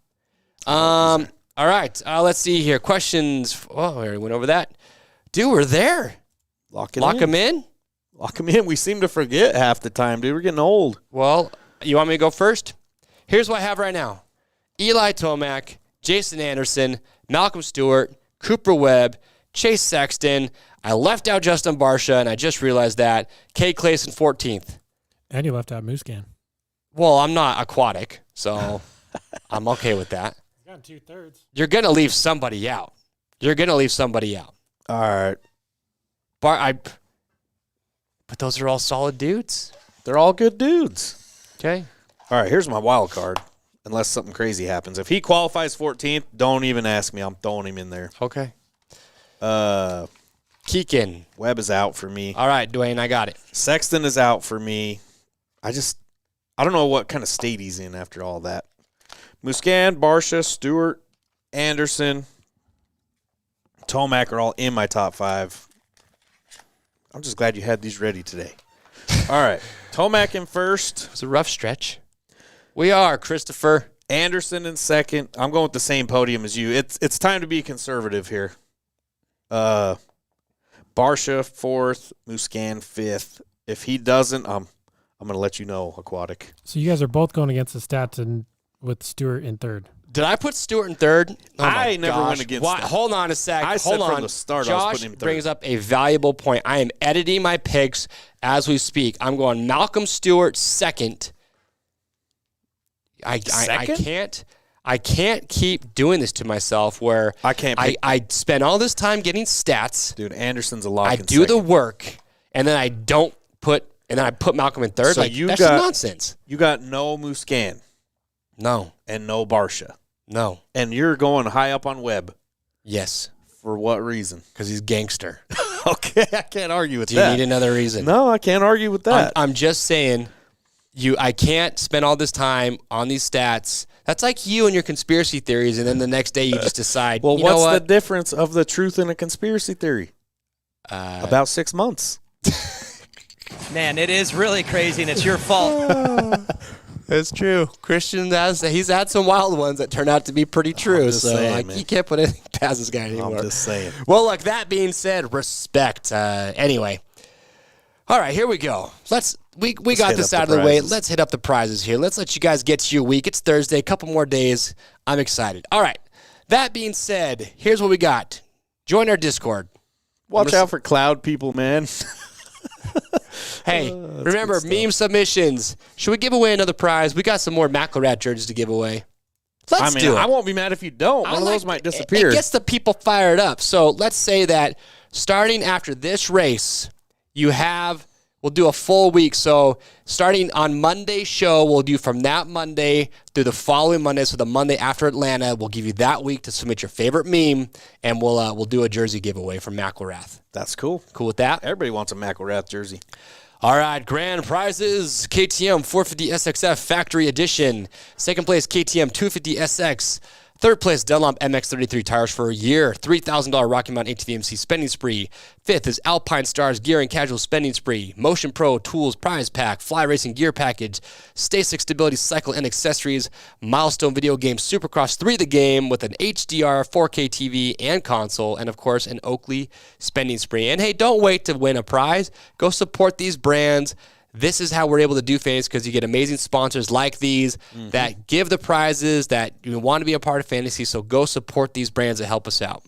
S1: All right. Let's see here. Questions. Oh, we already went over that. Dude, we're there.
S2: Lock
S1: him in.
S2: Lock him in. We seem to forget half the time, dude. We're getting old.
S1: Well, you want me to go first? Here's what I have right now. Eli Tomac, Jason Anderson, Malcolm Stewart, Cooper Webb, Chase Sexton. I left out Justin Barcia, and I just realized that. Kay Clayson, 14th.
S3: And you left out Mooscan.
S1: Well, I'm not aquatic, so I'm okay with that.
S3: He's got 2/3.
S1: You're going to leave somebody out.
S2: All right.
S1: But those are all solid dudes.
S2: They're all good dudes.
S1: Okay.
S2: All right, here's my wild card, unless something crazy happens. If he qualifies 14th, don't even ask me. I'm throwing him in there.
S1: Okay.
S2: Keegan. Webb is out for me.
S1: All right, Dwayne, I got it.
S2: Sexton is out for me. I don't know what kind of state he's in after all that. Muscan, Barcia, Stewart, Anderson, Tomac are all in my top 5. I'm just glad you had these ready today. All right. Tomac in first.
S1: It was a rough stretch. We are, Christopher.
S2: Anderson in second. I'm going with the same podium as you. It's time to be conservative here. Barcia 4th, Muscan 5th. If he doesn't, I'm going to let you know, Aquatic.
S3: So you guys are both going against the stats and with Stewart in 3rd.
S1: Did I put Stewart in 3rd? Oh
S2: I never went against that.
S1: Hold on a sec.
S2: I said from the start I was
S1: Josh
S2: putting him 3rd.
S1: brings up a valuable point. I am editing my picks as we speak. I'm going Malcolm Stewart 2nd. I can't keep doing this to myself where I spend all this time getting stats.
S2: Dude, Anderson's a lock.
S1: I do the work, and then I put Malcolm in 3rd.
S2: So
S1: that's just nonsense.
S2: You got no Muscan.
S1: No.
S2: And no Barcia.
S1: No.
S2: And you're going high up on Webb.
S1: Yes.
S2: For what reason?
S1: Because he's gangster.
S2: Okay, I can't argue with that.
S1: Do you need another reason?
S2: No, I can't argue with that.
S1: I'm just saying, I can't spend all this time on these stats. That's like you and your conspiracy theories, and then the next day you just decide.
S2: Well,
S1: you know
S2: what's
S1: what?
S2: the difference of the truth in a conspiracy theory? About 6 months.
S6: Man, it is really crazy, and it's your fault.
S1: It's true. Christian he's had some wild ones that turned out to be pretty true. So saying, you can't put anything past this guy anymore.
S2: I'm just saying.
S1: Well, look, that being said, respect. Anyway. All right, here we go. We got this out of the way. Let's hit up the prizes here. Let's let you guys get to your week. It's Thursday, a couple more days. I'm excited. All right. That being said, here's what we got. Join our Discord.
S2: Watch out for cloud people, man.
S1: Hey, remember, meme submissions. Should we give away another prize? We got some more McElrat jerseys to give away. Let's do it.
S2: I won't be mad if you don't. One of those might disappear.
S1: It gets the people fired up. So let's say that starting after this race, we'll do a full week. So starting on Monday's show, we'll do from that Monday through the following Monday. So the Monday after Atlanta, we'll give you that week to submit your favorite meme, and we'll do a jersey giveaway from McElrath.
S2: That's cool.
S1: Cool with that?
S2: Everybody wants a McElrath jersey.
S1: All right, grand prizes, KTM 450 SXF Factory Edition. Second place, KTM 250 SX. Third place, Dunlop MX-33 tires for a year. $3,000 Rocky Mountain ATVMC spending spree. Fifth is Alpine Stars Gear and Casual spending spree. Motion Pro Tools prize pack. Fly Racing gear package. STACYC Stability Cycle and accessories. Milestone Video Game Supercross 3 the game with an HDR 4K TV and console. And, of course, an Oakley spending spree. And, hey, don't wait to win a prize. Go support these brands. This is how we're able to do fantasy because you get amazing sponsors like these that give the prizes that you want to be a part of fantasy. So go support these brands that help us out.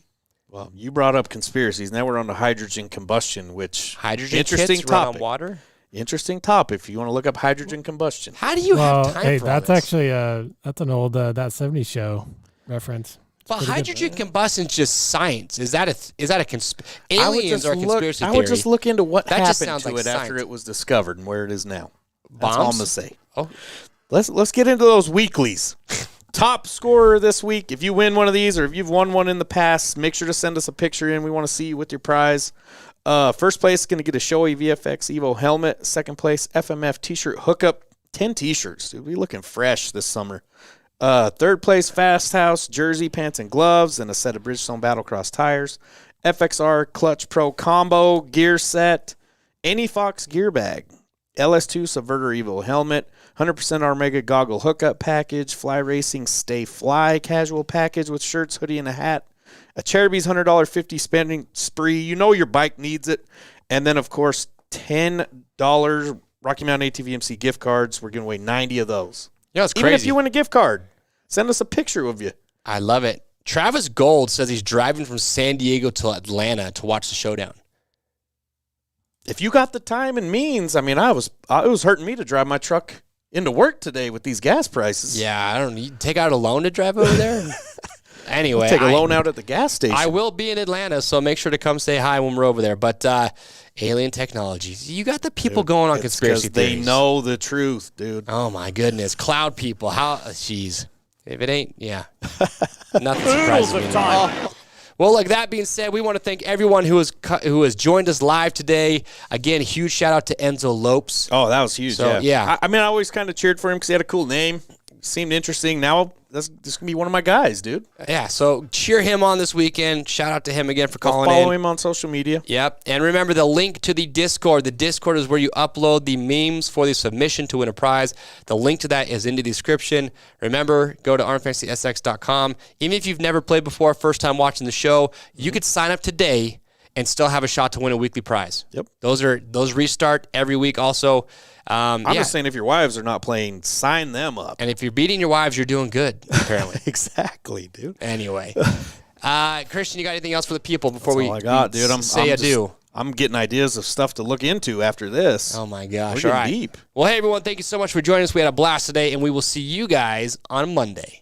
S2: Well, you brought up conspiracies. Now we're on to hydrogen combustion, which
S1: interesting kits
S2: topic.
S1: Run on water.
S2: Interesting topic. If you want to look up hydrogen combustion,
S1: how do you have time?
S3: Hey,
S1: for
S3: that's
S1: all this?
S3: actually that's an old That 70s Show reference.
S1: But hydrogen combustion is just science. Is that a conspiracy? Aliens are a conspiracy theory.
S2: I would just look into what happened to
S1: like
S2: it after it was discovered and where it is now. That's
S1: Bombs?
S2: all I'm gonna say.
S1: Oh,
S2: let's get into those weeklies. Top scorer this week. If you win one of these, or if you've won one in the past, make sure to send us a picture in. We want to see you with your prize. First place is going to get a Shoei VFX Evo helmet. Second place, FMF T-shirt hookup. 10 T-shirts, dude. We looking fresh this summer. Third place, Fast House, jersey, pants, and gloves, and a set of Bridgestone Battlecross tires. FXR Clutch Pro Combo gear set. Any Fox gear bag. LS2 Subverter Evo helmet. 100% Omega goggle hookup package. Fly Racing Stay Fly casual package with shirts, hoodie, and a hat. A Cherubies $100 50 spending spree. You know your bike needs it. And then, of course, $10 Rocky Mountain ATVMC gift cards. We're giving away 90 of those.
S1: Yeah, it's crazy.
S2: Even if you win a gift card, send us a picture of you.
S1: I love it. Travis Gold says he's driving from San Diego to Atlanta to watch the showdown.
S2: If you got the time and means, I mean, it was hurting me to drive my truck into work today with these gas prices.
S1: Yeah, I don't need take out a loan to drive over there. Anyway,
S2: take a loan out at the gas station.
S1: I will be in Atlanta, so make sure to come say hi when we're over there. But alien technology, you got the people going on conspiracy theories.
S2: They know the truth, dude.
S1: Oh my goodness, cloud people. How? Jeez, if it ain't, yeah, nothing surprises me anymore. Well, like that being said, we want to thank everyone who has joined us live today. Again, huge shout out to Enzo Lopes.
S2: Oh, that was huge.
S1: So, yeah.
S2: I mean, I always kind of cheered for him because he had a cool name. Seemed interesting. Now this going to be one of my guys, dude.
S1: Yeah, so cheer him on this weekend. Shout out to him again for calling in.
S2: Follow him on social media.
S1: Yep. And remember the link to the Discord. The Discord is where you upload the memes for the submission to win a prize. The link to that is in the description. Remember, go to RMFantasySX.com. Even if you've never played before, first time watching the show, you could sign up today and still have a shot to win a weekly prize.
S2: Yep.
S1: Those restart every week also.
S2: I'm just saying if your wives are not playing, sign them up.
S1: And if you're beating your wives, you're doing good, apparently.
S2: Exactly, dude.
S1: Anyway. Christian, you got anything else for the people before
S2: That's all I got, dude.
S1: I'm
S2: getting ideas of stuff to look into after this.
S1: Oh, my gosh.
S2: We're
S1: all right.
S2: deep.
S1: Well, hey, everyone, thank you so much for joining us. We had a blast today, and we will see you guys on Monday.